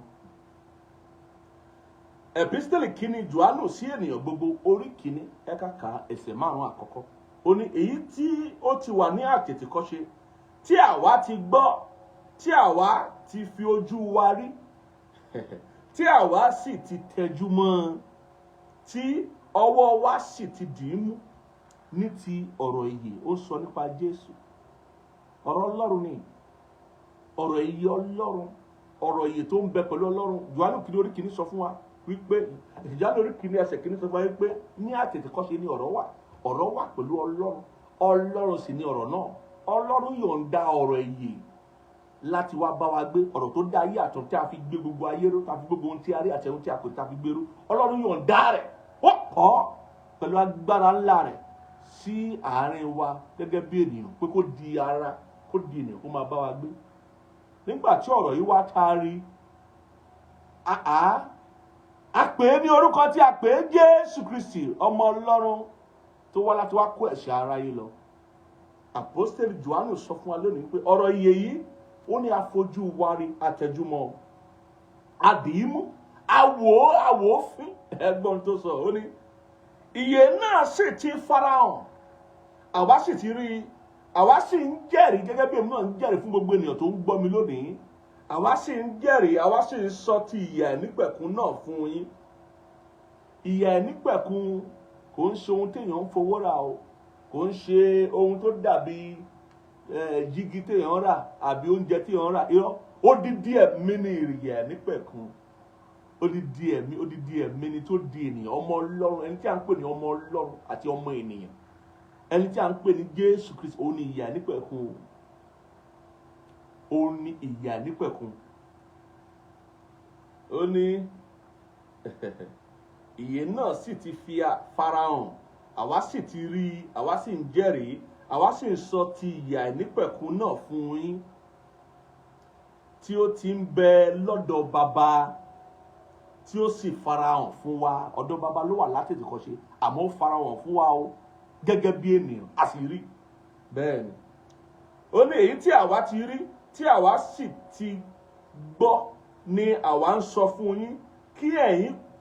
Episteli kínní Jòhánù sí ènìyàn gbogbo orí kínní ẹ̀ka ẹsẹ̀ 5 àkọ́kọ́. Ó ní èyí tí ó ti wà ní àtètèkọ́ṣe tí àwa ti gbọ́, tí àwa ti fi ojú wa rí, tí àwa sì ti tẹjú mọ́, tí ọwọ́ wa sì ti dì í mú ní ti ọ̀rọ̀ ìyè. Ó sọ nípa Jésù. Ọ̀rọ̀ Ọlọ́run ni. Ọ̀rọ̀ ìyè Ọlọ́run. Ọ̀rọ̀ ìyè tó ń bẹ pẹ̀lú Ọlọ́run. Jòhánù kínní orí kínní sọ fún wa wípé Jòhánù orí kínní ẹsẹ̀ kínní sọ fún wa wípé ní àtètèkọ́ṣe ni ọ̀rọ̀ wà. Ọ̀rọ̀ wà pẹ̀lú Ọlọ́run. Ọlọ́run sì ni ọ̀rọ̀ náà. Ọlọ́run yọ̀ǹda ọ̀rọ̀ ìyè láti wá bá wa gbé. Ọ̀rọ̀ tó dá ayé àtọ̀ tí a fi gbé gbogbo ayé ró, tí a fi gbogbo ohun tí a rí àti ohun tí a kò tí a fi gbé ró. Ọlọ́run yọ̀ǹda rẹ̀. Ó kọ́ pẹ̀lú agbára ńlá rẹ̀ sí àárín wa gẹ́gẹ́ bí ènìyàn pé kó di ara, kó di ènìyàn kó máa bá wa gbé. Nígbà tí ọ̀rọ̀ yìí wá taari, a pè é ní orúkọ tí a pè é Jésù Kristi, ọmọ Ọlọ́run tó wá láti wá kó ẹ̀ṣẹ̀ aráyé lọ. Àpọ́stélì Jòhánù sọ fún wa lónìí pé ọ̀rọ̀ ìyè yìí ó ní afojú wa rí, atẹjúmọ́, adìímú, àwòfín. Ẹgbọ́n tó sọ ó ní ìyè náà sì ti farahàn, àwa sì ti rí, àwa sì ń jẹ́rìí gẹ́gẹ́ bí èmi náà ń jẹ́rìí fún gbogbo ènìyàn tó ń gbọ́ mi lónìí. Àwa sì ń jẹ́rìí, àwa sì ń sọ ti ìyè àìnípẹ̀kun náà fún yín. Ìyè àìnípẹ̀kun kò ń ṣe ohun téèyàn ń fowó rà o. Kò ń ṣe ohun tó dàbí jígí téèyàn rà àbí oúnjẹ téèyàn rà. Irọ́, odidi ẹ̀mí ni ìyè àìnípẹ̀kun. Odidi ẹ̀mí ni tó di ènìyàn, ọmọ Ọlọ́run, ẹni tí a ń pè ní ọmọ Ọlọ́run àti ọmọ ènìyàn. Ẹni tí a ń pè ní Jésù Kristi, òun ni ìyè àìnípẹ̀kun. Òun ni ìyè àìnípẹ̀kun. Ó ní ìyè náà sì ti fi farahàn, àwa sì ti rí, àwa sì ń jẹ́rìí, àwa sì ń sọ ti ìyè àìnípẹ̀kun náà fún yín tí ó ti ń bẹ lọ́dọ̀ Baba, tí ó sì farahàn fún wa. Ọ̀dọ̀ Baba ló wà látètèkọ́ṣe àmọ́ ó farahàn fún wa o gẹ́gẹ́ bí ènìyàn a sì rí. Bẹ́ẹ̀ ni ó ní èyí tí àwa ti rí, tí àwa sì ti gbọ́ ni àwa ń sọ fún yín kí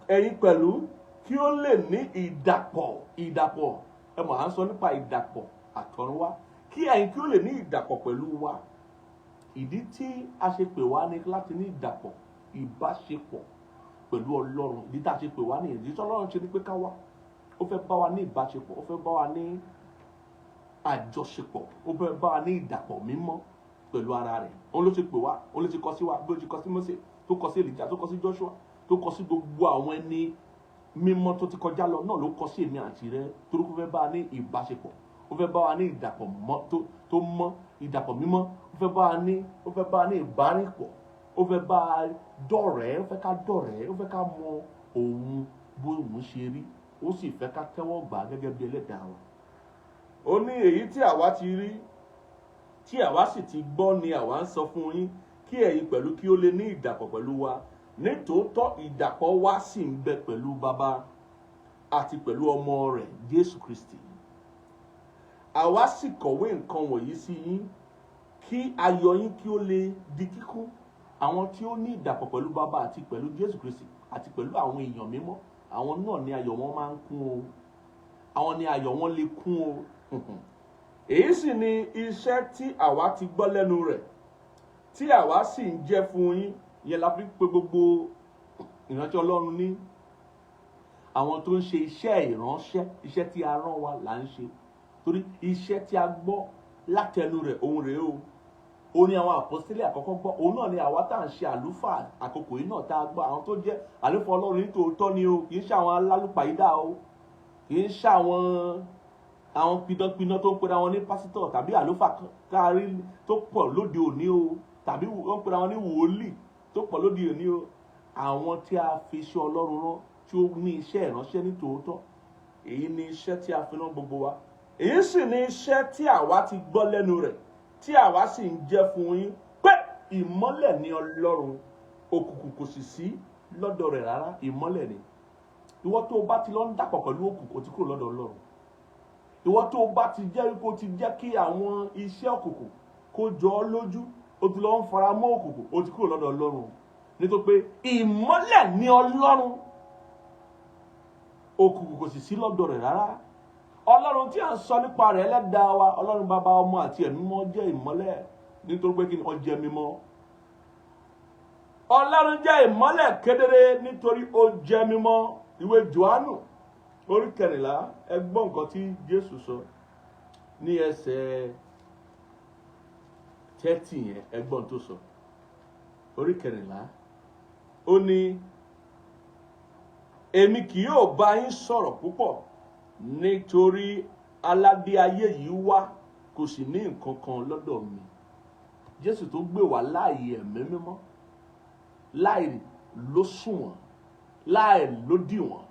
ẹ̀yin pẹ̀lú kí ó lè ní ìdàpọ̀ ẹ mọ̀ à ń sọ nípa ìdàpọ̀ àtọ̀runwá kí ẹ̀yin kí ó lè ní ìdàpọ̀ pẹ̀lú wa. Ìdí tí a ṣe pè wá ní láti ní ìdàpọ̀ ìbáṣepọ̀ pẹ̀lú Ọlọ́run. Ìdí tí a ṣe pè wá ní ìdí tí Ọlọ́run ṣe ní pé ká wá. Ó fẹ́ bá wa ní ìbáṣepọ̀, ó fẹ́ bá wa ní àjọṣepọ̀, ó fẹ́ bá wa ní ìdàpọ̀ mímọ́ pẹ̀lú ara rẹ̀. Òun ló ṣe pè wá, òun ló ṣe kọ sí wa, bí ó ṣe kọ sí Mósè, tó kọ sí Èlíjà, tó kọ sí Joshua, tó kọ sí gbogbo àwọn ẹni mímọ́ tó ti kọjá lọ náà ló kọ sí èmi àti rẹ, torí kó fẹ́ bá wa ní ìbáṣepọ̀, ó fẹ́ bá wa ní ìdàpọ̀ tó mọ́, ìdàpọ̀ mímọ́, ó fẹ́ bá wa ní ìbárìpọ̀, ó fẹ́ bá a dọ̀rẹ́, ó fẹ́ ká dọ̀rẹ́, ó fẹ́ ká mọ òun bó òun ṣe rí, ó sì fẹ́ ká tẹ́wọ́ gbà gẹ́gẹ́ bí ẹlẹ́dàá wa. Ó ní èyí tí àwa ti rí, tí àwa sì ti gbọ́ ni àwa ń sọ fún yín, kí ẹ̀yin pẹ̀lú kí ó lè ní ìdàpọ̀ pẹ̀lú wa. Nítòótọ́ ìdàpọ̀ wa sì ń bẹ pẹ̀lú Baba àti pẹ̀lú ọmọ rẹ̀ Jésù Kristi. Àwa sì kọ̀wé nǹkan wọ̀nyí sí yín kí ayọ̀ yín kí ó lè di kíkún. Àwọn tí ó ní ìdàpọ̀ pẹ̀lú Baba àti pẹ̀lú Jésù Kristi àti pẹ̀lú àwọn èèyàn mímọ́, àwọn náà ni ayọ̀ wọn máa ń kún o. Àwọn ni ayọ̀ wọn lè kún o. Èyí sì ni iṣẹ́ tí àwa ti gbọ́ lẹ́nu rẹ̀, tí àwa sì ń jẹ́ fún yín. Ìyẹn la fi pè gbogbo ìrántí Ọlọ́run ní àwọn tó ń ṣe iṣẹ́ ìránṣẹ́, iṣẹ́ tí a rán wa là ń ṣe. Torí iṣẹ́ tí a gbọ́ látẹnu rẹ̀ òun rèé o. Ó ní àwọn àpọ́sítélì àkọ́kọ́ gbọ́, òun náà ni àwa tá à ń ṣe àlùfáà àkókò yìí náà tá a gbọ́. Àwọn tó jẹ́ àlùfáà Ọlọ́run ní tòótọ́ ni o, kì í ṣe àwọn alálùpàídà o, kì í ṣe àwọn pidánpidán tó ń pera wọn ní pásítọ̀ tàbí àlùfáà kárí tó pọ̀ lóde òní o, tàbí wọ́n ń pera wọn ní wòlíì tó pọ̀ lóde òní o. Àwọn tí a fi iṣẹ́ Ọlọ́run rán, tí ó ní iṣẹ́ ìránṣẹ́ ní tòótọ́. Èyí ni iṣẹ́ tí a fi rán gbogbo wa. Èyí sì ni iṣẹ́ tí àwa ti gbọ́ lẹ́nu rẹ̀, tí àwa sì ń jẹ́ fún yín, pé ìmọ́lẹ̀ ni Ọlọ́run, òkùnkùn kò sì sí lọ́dọ̀ rẹ̀ rárá. Ìmọ́lẹ̀ ni. Ìwọ tó bá ti lọ ń dàpọ̀ pẹ̀lú òkùnkùn, ó ti kúrò lọ́dọ̀ Ọlọ́run. Ìwọ tó bá ti jẹ́ kó ti jẹ́ kí àwọn iṣẹ́ òkùnkùn kó jọ ọ́ lójú, ó ti lọ ń fara mọ́ òkùnkùn, ó ti kúrò lọ́dọ̀ Ọlọ́run. Nítorí pé ìmọ́lẹ̀ ni Ọlọ́run, òkùnkùn kò sì sí lọ́dọ̀ rẹ̀ rárá. Ọlọ́run tí a ń sọ nípa rẹ̀ ẹlẹ́dàá wa, Ọlọ́run Baba, Ọmọ àti Ẹ̀mí Mímọ́ jẹ́ ìmọ́lẹ̀, nítorí pé kí ni ó jẹ́ mímọ́. Ọlọ́run jẹ́ ìmọ́lẹ̀ kedere nítorí ó jẹ́ mímọ́. Ìwé Jòhánù orí 14, ẹ gbọ́ nǹkan tí Jésù sọ ní ẹsẹ̀ 30 yẹn, ẹ gbọ́ tó sọ. Orí 14, ó ní èmi kì yóò bá yín sọ̀rọ̀ púpọ̀, nítorí aládé ayé yìí wá kò sì ní nǹkan kan lọ́dọ̀ mi. Jésù tó gbé wá láàyè ẹ̀mí mímọ́, láì lóṣùwọ̀n, láì lódìwọ̀n,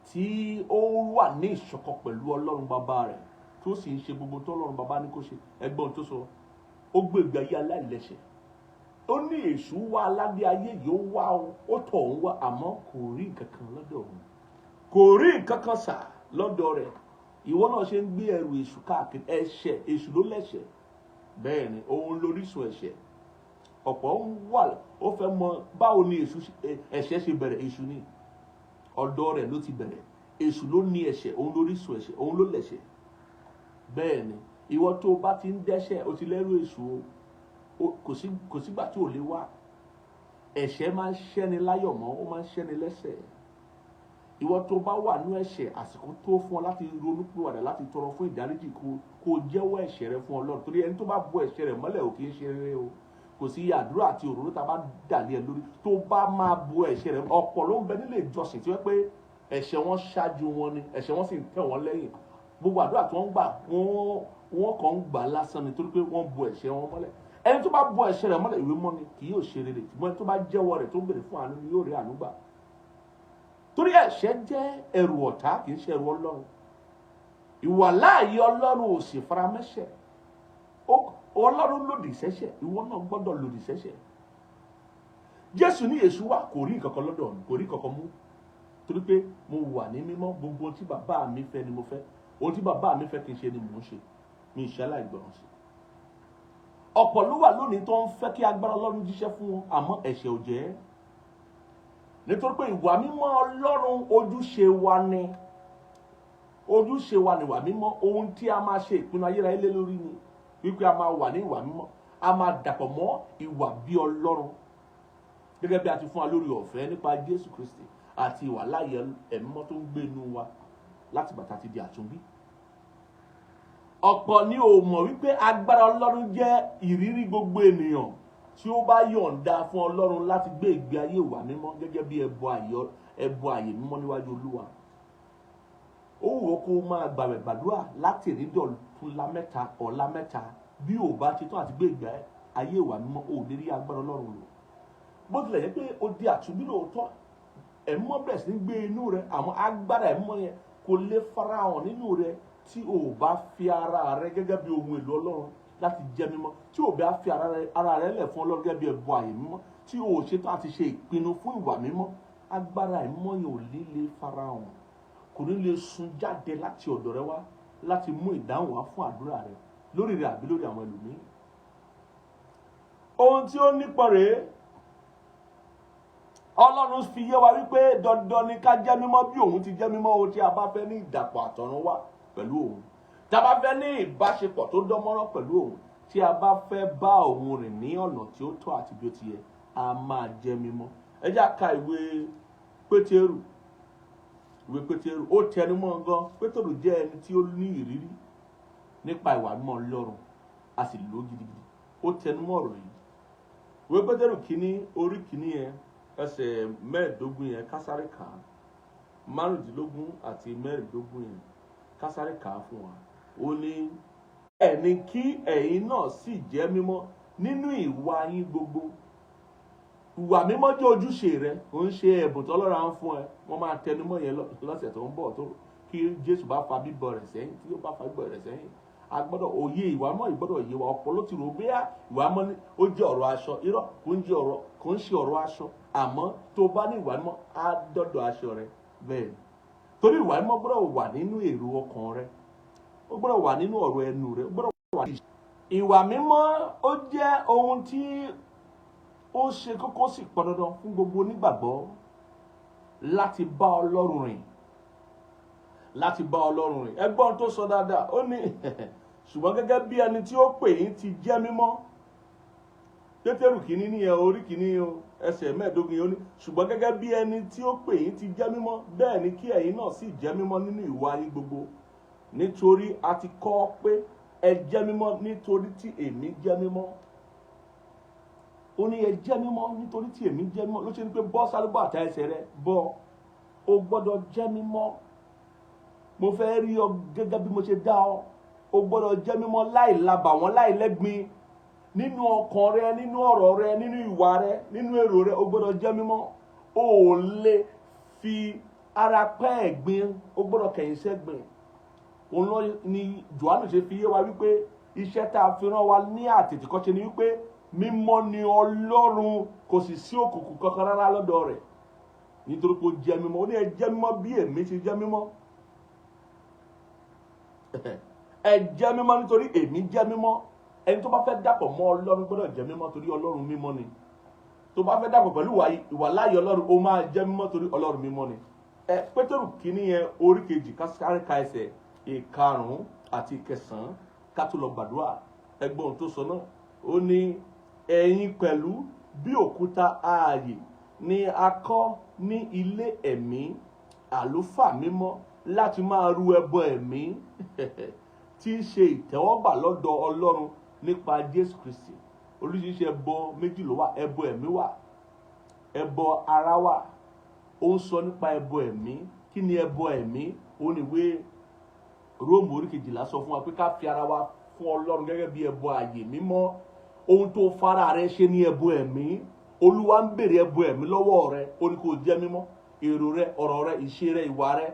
tí ó wà ní ìṣọ̀kan pẹ̀lú Ọlọ́run Baba rẹ̀, tó sì ń ṣe gbogbo tó Ọlọ́run Baba ní kó ṣe. Ẹgbọ́n tó sọ, ó gbé ìgbé ayé aláìlẹ́ṣẹ̀. Ó ní èṣù wá, aládé ayé yìí ó wá o, ó tọ̀ òun wá, àmọ́ kò rí nǹkan kan lọ́dọ̀ òun, kò rí nǹkan kan sà lọ́dọ̀ rẹ̀. Ìwọ náà ṣe ń gbé ẹrù èṣù káàkiri. Ẹ̀ṣẹ̀, èṣù ló lẹ́ṣẹ̀. Bẹ́ẹ̀ ni, òun lórísun ẹ̀ṣẹ̀. Ọ̀pọ̀ ń wà, ó fẹ́ mọ báwo ni ẹ̀ṣẹ̀ ṣe bẹ̀rẹ̀. Èṣù ni, ọ̀dọ̀ rẹ̀ ló ti bẹ̀rẹ̀. Èṣù ló ní ẹ̀ṣẹ̀, òun lórísun ẹ̀ṣẹ̀, òun ló lẹ́ṣẹ̀. Bẹ́ẹ̀ ni, ìwọ tó bá ti ń dẹ́ṣẹ̀, ó ti lẹ́rù èṣù o, kò sígbà tí ò lè wá. Ẹ̀ṣẹ̀ máa ń ṣẹ́ni láyọ̀ mọ́, ó máa ń ṣẹ́ni lẹ́ṣẹ̀. Ìwọ tó bá wà nínú ẹ̀ṣẹ̀, àsìkò tó fún ọ láti ronúpìwàdà, láti tọrọ fún ìdáríjì, kó jẹ́wọ́ ẹ̀ṣẹ̀ rẹ fún Ọlọ́run. Torí ẹni tó bá bo ẹ̀ṣẹ̀ rẹ̀ mọ́lẹ̀ ò kì í ṣe rere o. Kò sí àdúrà àti òróró tá a bá dà lé ẹ lórí tó bá máa bo ẹ̀ṣẹ̀ rẹ̀. Ọ̀pọ̀ ló ń bẹ nílé ìjọsìn tí wọ́n pé ẹ̀ṣẹ̀ wọn ṣáájú wọn ni, ẹ̀ṣẹ̀ wọn sì ń tẹ̀ wọ́n lẹ́yìn. Gbogbo àdúrà tí wọ́n ń gbà, wọ́n kàn ń gbà lásán nítorí pé wọ́n bo ẹ̀ṣẹ̀ wọn mọ́lẹ̀. Ẹni tó bá bo ẹ̀ṣẹ̀ rẹ̀ mọ́lẹ̀, ìwé mọ́ ni, kì yóò ṣe rere. Ṣùgbọ́n ẹni tó bá jẹ́wọ́ rẹ̀ tó ń béèrè fún àánú ni yóò rí àánú gbà. Torí ẹ̀ṣẹ̀ jẹ́ ẹrù ọ̀tá, kì í ṣe ẹrù Ọlọ́run. Ìwàláàyè Ọlọ́run ò sì fara mẹ́ṣẹ̀. Ọlọ́run lòdì sẹ́ṣẹ̀, ìwọ náà gbọ́dọ̀ lòdì sẹ́ṣẹ̀. Jésù ní èṣù wá, kò rí nǹkan kan lọ́dọ̀ mi, kò rí nǹkan kan mú. Torí pé mo wà ní mímọ́, gbogbo ohun tí bàbá mi fẹ́ ni mo fẹ́. Ohun tí bàbá mi fẹ́ kí n ṣe ni mò ń ṣe. Mi ì ṣe aláìgbọràn sí. Ọ̀pọ̀ ló wà lónìí tó ń fẹ́ kí agbára Ọlọ́run jíṣẹ́ fún wọn, àmọ́ ẹ̀ṣẹ̀ ò jẹ́. Nítorí pé ìwà mímọ́ Ọlọ́run ojúṣe wa ni. ojúṣe wa ní ìwà mímọ́, ohun tí a máa ṣe ìpinnu ayérayé lé lórí ni wípé a máa wà ní ìwà mímọ́, a máa dàpọ̀ mọ́ ìwà bí Ọlọ́run gẹ́gẹ́ bí a ti fún wa lórí ọ̀fẹ́ nípa Jésù Kristi àti ìwà láàyè ẹ̀mí mímọ́ tó ń gbé inú wa láti bàtà ti di àtúnbí. Ọ̀pọ̀ ni ò mọ̀ wípé agbára Ọlọ́run jẹ́ ìrírí gbogbo ènìyàn tí ó bá yọ̀ǹda fún Ọlọ́run láti gbé ìgbé ayé ìwà mímọ́ gẹ́gẹ́ bí ẹbọ àyè mímọ́ níwájú Olúwa. Ó wù ọ́ kó máa gbààwẹ̀ gbàdúrà láti rí dọ̀la mẹ́ta ọ̀la mẹ́ta bí ò bá ṣetán àti gbé ìgbé ayé ìwà mímọ́ ò lè rí agbára Ọlọ́run lò. Bó tilẹ̀ jẹ́ pé ó di àtúnbí lóòótọ́, ẹ̀mí mímọ́ bẹ̀rẹ̀ sí ní gbé inú rẹ, àmọ́ agbára ẹ̀mí mímọ́ yẹn kò lè farahàn nínú rẹ tí o bá fi ara rẹ gẹ́gẹ́ bí ohun èlò Ọlọ́run láti jẹ́ mímọ́, tí o bá fi ara rẹ lẹ̀ fún Ọlọ́run gẹ́gẹ́ bí ẹbọ àyè mímọ́, tí o ṣetán àti ṣe ìpinnu fún ìwà mímọ́, agbára ẹ̀mí mímọ́ yẹn ò lè farahàn, kò ní lè sun jáde láti ọ̀dọ̀ rẹ wá láti mú ìdáhùn wá fún àdúrà rẹ lórí rẹ àbí lórí àwọn ẹlòmíín. Ohun tí ó nípọn rèé, Ọlọ́run fi yé wa wípé dandan ni ká jẹ́ mímọ́ bí òun ti jẹ́ mímọ́, ohun tí a bá fẹ́ ní ìdàpọ̀ àtọ̀runwá pẹ̀lú òun, tí a bá fẹ́ ní ìbáṣepọ̀ tó dánmọ́rán pẹ̀lú òun, tí a bá fẹ́ bá òun rìn ní ọ̀nà tí ó tọ́ àti bí ó ti yẹ, a máa jẹ́ mímọ́. Ẹ jẹ́ ká ìwé Pétérù, ó tẹnumọ́ gan. Pétérù jẹ́ ẹni tí ó ní ìrírí nípa ìwà mímọ́ Ọlọ́run, a sì lò ó gidigidi. Ó tẹnumọ́ ọ̀rọ̀ yìí. Ìwé Pétérù kìíní orí kìíní yẹn ẹsẹ̀ 15 yẹn kásáré kà á, 15 àti 16 yẹn kásáré kà á fún wa. Ó ní ẹni kí ẹ̀yin náà sì jẹ́ mímọ́ nínú ìwà yín gbogbo. Ìwà mímọ́ jẹ́ ojúṣe rẹ, ó ń ṣe ẹ̀bùn tọ́lọ́run á ń fún ẹ. Wọ́n máa tẹnumọ́ yẹn lọ́sẹ̀ tó ń bọ̀, tó kí Jésù bá fa bíbọ̀ rẹ̀ sẹ́yìn, tí ó bá fa bíbọ̀ rẹ̀ sẹ́yìn. A gbọ́dọ̀ òye ìwà mímọ́ ìgbọ́dọ̀ yé wa. Ọ̀pọ̀ ló ti rò bí ìwà mímọ́ ó jẹ́ ọ̀rọ̀ aṣọ. Irọ́, kò ń ṣe ọ̀rọ̀ aṣọ, àmọ́ tó bá ní ìwà mímọ́ á dọ́dọ̀ aṣọ rẹ bẹ́ẹ̀ ni. Torí ìwà mímọ́ gbọ́dọ̀ wà nínú èrò ọkàn rẹ, ó gbọ́dọ̀ wà nínú ọ̀rọ̀ ẹnu rẹ, ó gbọ́dọ̀ wà nínú ìwà mímọ́. Ó jẹ́ ohun tí ó ṣe kókó sì pọn dandan fún gbogbo onígbàgbọ́ láti bá Ọlọ́run rìn, Ẹgbọ́n tó sọ dáadáa, ó ní ṣùgbọ́n gẹ́gẹ́ bí ẹni tí ó pè yín ti jẹ́ mímọ́. Pétérù kìíní nìyẹn orí kìíní ẹsẹ̀ 15 ó ní ṣùgbọ́n gẹ́gẹ́ bí ẹni tí ó pè yín ti jẹ́ mímọ́, bẹ́ẹ̀ ni kí ẹ̀yin náà sì jẹ́ mímọ́ nínú ìwà yín gbogbo. Nítorí a ti kọ pé ẹ jẹ́ mímọ́ nítorí tí èmi jẹ́ mímọ́. Ó ní ẹ jẹ́ mímọ́ nítorí tí èmi jẹ́ mímọ́. Ló ṣe ní pé bọ́ sálúbọ̀ àtà ẹsẹ̀ rẹ bọ́, o gbọ́dọ̀ jẹ́ mímọ́. Mo fẹ́ rí ọ gẹ́gẹ́ bí mo ṣe dá ọ. O gbọ́dọ̀ jẹ́ mímọ́ láì labàwọ́n, láì lẹ́gbin. Nínú ọkàn rẹ, nínú ọ̀rọ̀ rẹ, nínú ìwà rẹ, nínú èrò rẹ, o gbọ́dọ̀ jẹ́ mímọ́. O ò lè fi ara pẹ́ ẹ̀gbin, o gbọ́dọ̀ kẹ̀yìn sẹ́gbin. Òun ló ni Jòhánù ṣe fi yé wa wípé iṣẹ́ tá a fi rán wa ní àtètèkọ́ṣe ni wípé mímọ́ ni Ọlọ́run, kò sì sí òkùnkùn kankan rárá lọ́dọ̀ rẹ̀. Nítorí pé ó jẹ́ mímọ́, ó ní ẹ jẹ́ mímọ́ bí èmi ṣe jẹ́ mímọ́. Ẹ jẹ́ mímọ́ nítorí èmi jẹ́ mímọ́. Ẹni tó bá fẹ́ dàpọ̀ mọ́ Ọlọ́run gbọ́dọ̀ jẹ́ mímọ́ torí Ọlọ́run mímọ́ ni. Tó bá fẹ́ dàpọ̀ pẹ̀lú ìwà láàyè Ọlọ́run, ó máa jẹ́ mímọ́ torí Ọlọ́run mímọ́ ni. Pétérù kìíní yẹn orí 2 kásáré ka ẹsẹ̀ 5 àti 9 ká tó lọ gbàdúrà. Ẹgbọ́n tó sọ náà, ó ní ẹ̀yin pẹ̀lú bí òkúta ààyè ni a kọ́ ní ilé ẹ̀mí àlùfáà mímọ́ láti máa rú ẹbọ ẹ̀mí tí í ṣe ìtẹ́wọ́gbà lọ́dọ̀ Ọlọ́run nípa Jésù Kristi. Oríṣiríṣi ẹbọ méjì ló wà, ẹbọ ẹ̀mí wà, ẹbọ ara wà. Ó ń sọ nípa ẹbọ ẹ̀mí. Kí ni ẹbọ ẹ̀mí? Ó ní ìwé Róòmù orí 12 sọ fún wa pé ká fi ara wa fún Ọlọ́run gẹ́gẹ́ bí ẹbọ ààyè mímọ́. Ohun tó fara rẹ ṣe ní ẹbọ ẹ̀mí. Olúwa ń béèrè ẹbọ ẹ̀mí lọ́wọ́ rẹ. Ó ní kó jẹ́ mímọ́. Èrò rẹ, ọ̀rọ̀ rẹ, ìṣe rẹ, ìwà rẹ,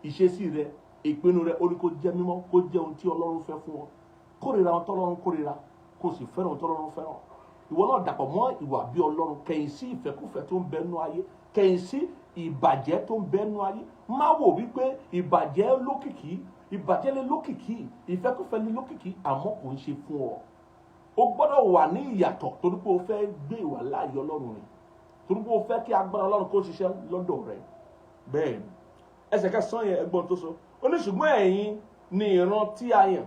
ìṣesí rẹ, ìpinnu rẹ, ó ní kó jẹ́ mímọ́, kó jẹ́ ohun tí Ọlọ́run fẹ́ fún ọ. Kórìíra ohun tọ́lọ́run kórìíra, kó sì fẹ́ràn ohun tọ́lọ́run fẹ́ràn. Ìwọ náà dàpọ̀ mọ́ ìwà bí Ọlọ́run. Kẹ̀yìn sí ìfẹ́kúfẹ̀ẹ́ tó ń bẹ nínú ayé, kẹ̀yìn sí ìbàjẹ́ tó ń bẹ nínú ayé. Má wò wípé ìbàjẹ́ lókìkí, ìbàjẹ́ lé lókìkí, ìfẹ́kúfẹ̀ẹ́ lé lókìkí, àmọ́ kò ń ṣe fún ọ. O gbọ́dọ̀ wà ní ìyàtọ̀ torí pé o fẹ́ gbé ìwà láàyè Ọlọ́run rìn, torí pé o fẹ́ kí agbára Ọlọ́run kó ṣiṣẹ́ lọ́dọ̀ rẹ. Bẹ́ẹ̀ ni ẹsẹ̀ 9 yẹn ẹgbọ́n tó sọ, ó ní ṣùgbọ́n ẹ̀yin ni ìran tí a yàn,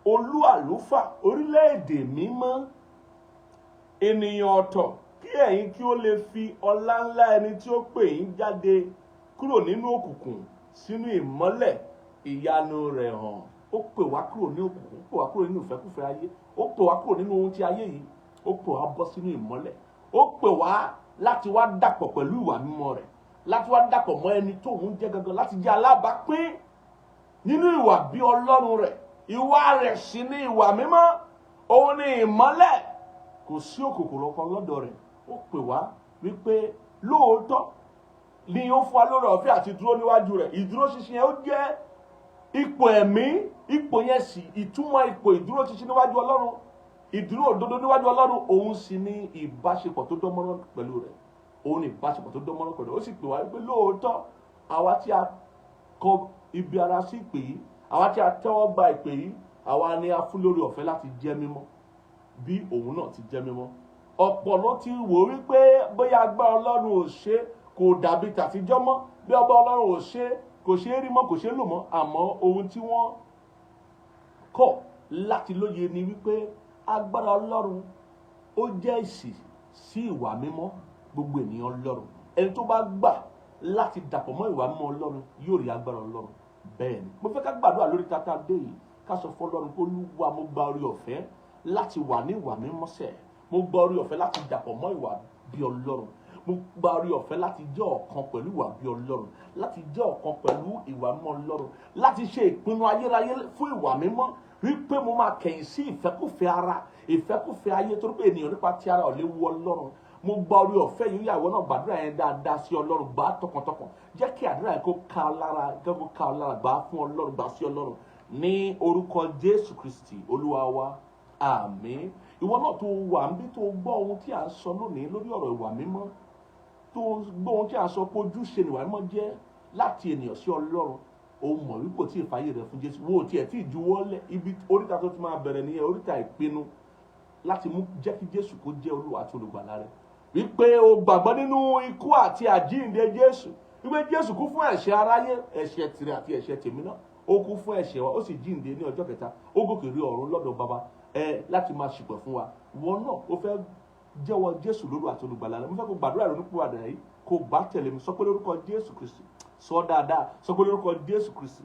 olú àlùfáà, orílẹ̀-èdè mímọ́, ènìyàn ọ̀tọ̀, kí ẹ̀yin kí ó lè fi ọlá ńlá ẹni tí ó pè yín jáde kúrò nínú òkùnkùn sínú ìmọ́lẹ̀ ìyanu rẹ̀ hàn. Ó pè wá kúrò ní òkùnkùn, ó pè wá kúrò nínú ìfẹ́kúfẹ́ ayé, ó pè wá kúrò nínú ohun tí ayé yìí, ó pè wá bọ́ sínú ìmọ́lẹ̀, ó pè wá láti wá dàpọ̀ pẹ̀lú ìwà mímọ́ rẹ̀, láti wá dàpọ̀ mọ́ ẹni tó ń jẹ́ gangan, láti jẹ́ alábàápín nínú ìwà bí Ọlọ́run rẹ̀. Ìwà rẹ̀ sì ni ìwà mímọ́, òun ni ìmọ́lẹ̀, kò sí òkùnkùn lọ́kàn lọ́dọ̀ rẹ̀. Ó pè wá wípé lóòótọ́ ni ó fún wa lórí ọ̀fẹ́ àti dúró níwájú rẹ̀. Ìdúró ṣinṣin yẹn ó jẹ́ ipò ẹ̀mí, ipò yẹn sì ìtumọ̀ ipò ìdúró ṣinṣin níwájú Ọlọ́run, ìdúró òdodo níwájú Ọlọ́run, òun sì ní ìbáṣepọ̀ tó dánmọ́rán pẹ̀lú rẹ̀, òun ní ìbáṣepọ̀ tó dánmọ́rán pẹ̀lú rẹ̀. Ó sì pè wá wípé lóòótọ́ àwa tí a kọ ibi ara sí ìpè yìí, àwa tí a tẹ́wọ́ gba ìpè yìí, àwa ni a fún lórí ọ̀fẹ́ láti jẹ́ mímọ́ bí òun náà ti jẹ́ mímọ́. Ọ̀pọ̀ ló ti wò wípé bóyá agbára Ọlọ́run ò ṣe kò dàbí tàtijọ́ mọ́, bí agbára Ọlọ́run ò ṣe kò ṣe é rí mọ́, kò ṣe é lò mọ́. Àmọ́ ohun tí wọ́n kọ̀ láti lóye ni wípé agbára Ọlọ́run ó jẹ́ èsì sí ìwà mímọ́ gbogbo ènìyàn Ọlọ́run. Ẹni tó bá gbà láti dàpọ̀ mọ́ ìwà mímọ́ Ọlọ́run yóò rí agbára Ọlọ́run. Bẹ́ẹ̀ ni mo fẹ́ ká gbàdúrà lórí tata dé yìí, ká sọ fún Ọlọ́run pé Olúwa, mo gba orí ọ̀fẹ́ láti wà ní ìwà mímọ́ sẹ̀, mo gba orí ọ̀fẹ́ láti dàpọ̀ mọ́ ìwà bí Ọlọ́run, mo gba orí ọ̀fẹ́ láti jẹ́ ọ̀kan pẹ̀lú ìwà bí Ọlọ́run, láti jẹ́ ọ̀kan pẹ̀lú ìwà mímọ́ Ọlọ́run, láti ṣe ìpinnu ayérayé fún ìwà mímọ́, wípé mo máa kẹ̀yìn sí ìfẹ́kùfẹ́ ara, ìfẹ́kùfẹ́ ayé, torí pé ènìyàn nípa ti ara ò lè wu Ọlọ́run. Mo gba orí ọ̀fẹ́ yìí, ìyàwó náà gbàdúrà yẹn dáadáa sí Ọlọ́run, gbà á tọkàntọkàn, jẹ́ kí àdúrà yẹn kó ká ọ lára, gbà á fún Ọlọ́run, gbà á sí Ọlọ́run ní orúkọ Jésù Kristi Olúwa wa, àmín. Ìwọ náà tó wà níbí tó gbọ́ ohun tí à ń sọ lónìí lórí ọ̀rọ̀ ìwà mímọ́, tó gbọ́ ohun tí à ń sọ pé ojúṣe ìwà mímọ́ jẹ́ láti ènìyàn sí Ọlọ́run, ó mọ̀ wípé tí ìfàyè rẹ̀ fún Jésù, wo tiẹ̀ tí ìjuwọ́lẹ̀, ibi oríta tó ti máa bẹ̀rẹ̀ nìyẹn, oríta ìpinnu láti mú jẹ́ kí Jésù kó jẹ́ Olúwa àti olùgbàlà rẹ̀, wípé o gbàgbọ́ nínú ikú àti àjíǹde Jésù, wípé Jésù kú fún ẹ̀ṣẹ̀ aráyé, ẹ̀ṣẹ̀ tirẹ̀ àti ẹ̀ṣẹ̀ tèmi náà, ó kú fún ẹ̀ṣẹ̀ wa, ó sì jíǹde ní ọjọ́ kẹta, ó gòkè rí ọ̀run lọ́dọ̀ Baba láti máa ṣìpẹ̀ fún wa. Ìwọ náà ó fẹ́ jẹ́wọ́ Jésù lórí àti olùgbàlà rẹ̀, mo fẹ́ kó gbàdúrà ìrònúpìwàdà yìí, kó bá tẹ̀lé mi, sọ pé lórúkọ Jésù Kristi, sọ dáadáa, sọ pé lórúkọ Jésù Kristi,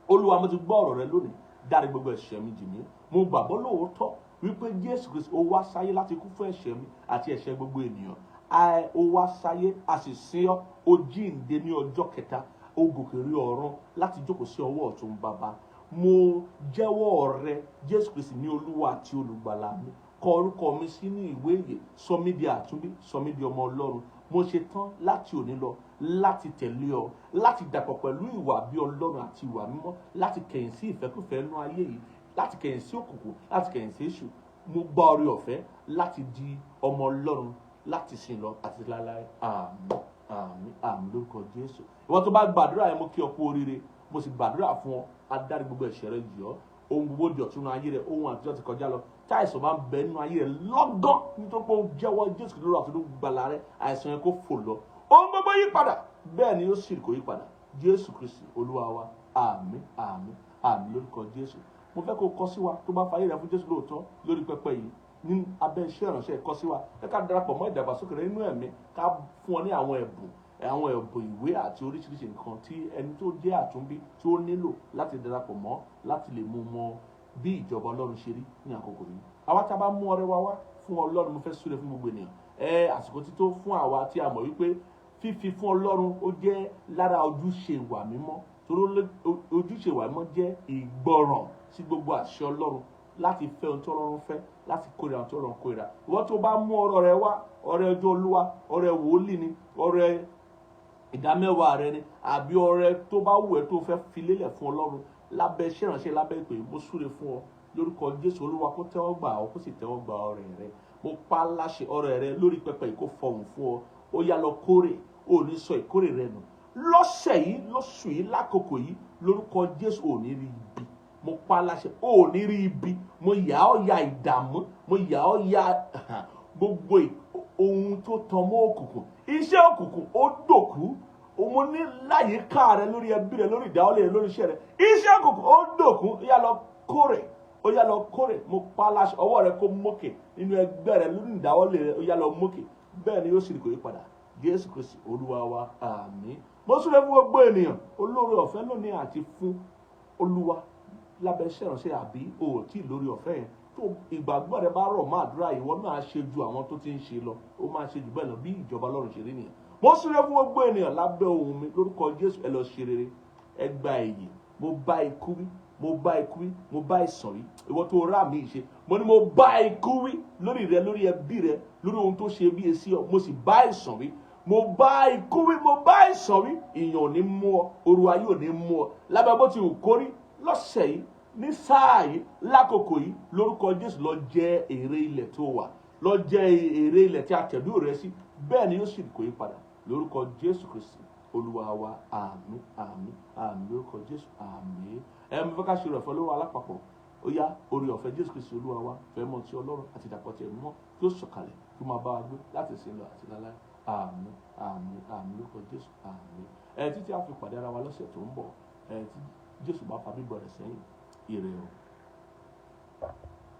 Olúwa, mo ti gbọ́ ọ̀rọ̀ rẹ lónìí, dárí gbogbo ẹ̀ṣẹ̀ mi jì mí. Mo gbàgbọ́ lóòótọ́ wípé Jésù Kristi ó wá sáyé láti kú fún ẹ̀ṣẹ̀ mi àti ẹ̀ṣẹ̀ gbogbo ènìyàn. Ó wá sáyé, a sì sin ọ́, ó jíǹde ní ọjọ́ kẹta, ó gòkè rí ọ̀run láti jókòó sí ọwọ́ ọ̀tún Baba. Mo jẹ́wọ́ rẹ Jésù Kristi ní Olúwa àti olùgbàlà mi, kọ orúkọ mi sínú ìwé ìyè, sọ mí di àtúnbí, sọ mí di ọmọ Ọlọ́run. Mo ṣe tán láti òní lọ láti tẹ̀lé ọ, láti dàpọ̀ pẹ̀lú ìwà bí Ọlọ́run àti ìwà mímọ́, láti kẹ̀yìn sí ìfẹ́kúfẹ́ inú ayé yìí, láti kẹ̀yìn sí òkùnkùn, láti kẹ̀yìn sí èṣù. Mo gba oore ọ̀fẹ́ láti di ọmọ Ọlọ́run láti sìn lọ àti láéláé. Àmín, àmín, àmín lórúkọ Jésù. Ìwọ tó bá gbàdúrà yẹn, mo kí ọ kú oríire, mo sì gbàdúrà fún ọ, adarí gbogbo ẹ̀ṣẹ̀ rẹ jì ọ́, ohun gbogbo di ọ̀tun nínú ayé rẹ, ohun àtijọ́ ti kọjá lọ. Tí àìsàn bá ń bẹ nínú ayé rẹ lọ́gán nítorí pé ó jẹ́wọ́ Jésù lórí àti olùgbàlà rẹ, àìsàn yẹn kó fò lọ, ohun gbogbo yí padà, bẹ́ẹ̀ ni ó sì kò yí padà. Jésù Kristi Olúwa wa, àmín, àmín, àmín lórúkọ Jésù. Mo fẹ́ kó kọ sí wa tó bá fàyè rẹ fún Jésù lóòótọ́ lórí pẹpẹ yìí ní abẹ́ iṣẹ́ ìránṣẹ́ kọ sí wa, ẹ ká darapọ̀ mọ́ ìdàgbàsókè rẹ nínú ẹ̀mí, ká fún ọ ní àwọn ẹ̀bùn ìwé àti oríṣiríṣi nǹkan tí ẹni tó jẹ́ àtúnbí tí ó nílò láti darapọ̀ mọ́, láti lè mú mọ bí ìjọba Ọlọ́run ṣe rí ní àkókò yìí. Àwa tá a bá mú ọrẹ wa wá fún Ọlọ́run, mo fẹ́ súre fún gbogbo ènìyàn. Àsìkò tí tó fún àwa tí a mọ̀ wípé fífi fún Ọlọ́run ó jẹ́ lára ojúṣe ìwà mímọ́, torí ojúṣe ìwà mímọ́ jẹ́ ìgbọràn sí gbogbo àṣẹ Ọlọ́run, láti fẹ́ ohun tí Ọlọ́run fẹ́, láti kórìíra ohun tí Ọlọ́run kórìíra. Ìwọ tó bá mú ọrẹ rẹ wá, ọrẹ ọjọ́ Olúwa, ọrẹ wòlíì ni, ọrẹ ìdámẹ́wàá rẹ ni, àbí ọrẹ tó bá wù ẹ́ tó fẹ́ fi lélẹ̀ fún Ọlọ́run lábẹ́ iṣẹ́ ìránṣẹ́, lábẹ́ ìpè, mo súre fún ọ lórúkọ Jésù. Olúwa kó tẹ́wọ́ gbà ọ́, kó sì tẹ́wọ́ gbà ọrẹ rẹ. Mo pa láṣẹ ọrẹ rẹ lórí pẹpẹ yìí kó fọhùn fún ọ. Ó yá lọ kórè, ò ní sọ ìkórè rẹ nù. Lọ́sẹ̀ yìí, lóṣù yìí, lákòókò yìí, lórúkọ Jésù ò ní rí ibi. Mo pa láṣẹ, ò ní rí ibi. Mo yà ọ́ ya ìdààmú, mo yà ọ́ ya gbogbo ohun tó tan mọ́ òkùnkùn. Iṣẹ́ òkùnkùn ó dòkú, mo ní láyìíká rẹ lórí ẹbí rẹ lórí ìdáwọ́lé rẹ lórí iṣẹ́ rẹ iṣẹ́ àkókò ó dòkun ó yá lọ kórè ó yá lọ kórè mo pa láṣẹ ọwọ́ rẹ kó mókè nínú ẹgbẹ́ rẹ lórí ìdáwọ́lé rẹ ó yá lọ mókè bẹ́ẹ̀ ni yóò sì kò yí padà Jésù Kristi Olúwa wa àmín. Mo súre fún gbogbo ènìyàn olóore ọ̀fẹ́ lónìí àti fún Olúwa lábẹ́ iṣẹ́ ìránṣẹ́ àbí o tí lórí ọ̀fẹ́ yẹn tó ìgbàgbọ́ rẹ bá rọ̀ máa dúrà ìwọ náà ṣe ju àwọn tó ti ń ṣe lọ ó máa ṣe jù bẹ́ẹ̀ lọ bí ìjọba Ọlọ́run ṣe rí nìyẹn. Mo súre fún gbogbo ènìyàn lábẹ́ ohùn mi lórúkọ Jésù ẹ lọ ṣe rere ẹ gba èyí mo bá ikú wí mo bá ikú wí mo bá ìsàn wí ìwọ tó rà mí ṣe mo ní mo bá ikú wí lórí rẹ lórí ẹbí rẹ lórí ohun tó ṣe bí esi ọ mo sì bá ìsàn wí mo bá ikú wí mo bá ìsàn wí ìyàn ò ní mú ọ oru ayé ò ní mú ọ lábẹ́ bó ti wù kórí lọ́sẹ̀ yìí ní sáà yìí lákòókò yìí lórúkọ Jésù lọ jẹ èrè ilẹ̀ tó wà lọ jẹ èrè ilẹ̀ tí a tẹ̀dú rẹ sí bẹ́ẹ̀ ni yóò sì kò yí padà lórúkọ Jésù Kristi Olúwa wa àmín àmín àmín lórúkọ Jésù àmín. Mo fẹ́ ká ṣe rẹ̀ fọ́ lówó alápapọ̀ ó yá orí ọ̀fẹ́ Jésù Kristi Olúwa wa fẹ́ mọ́ ti Ọlọ́run àti ìdàpọ̀ tẹ̀ mọ́ kí ó sọ̀kalẹ̀ kí ó máa bá wa gbé láti sin lọ àti láláì àmín àmín àmín lórúkọ Jésù àmín. Títí a fi pàdé ara wa lọ́sẹ̀ tó ń bọ̀ tí Jésù bá fa bíbọ̀ rẹ̀ sẹ́yìn ire o.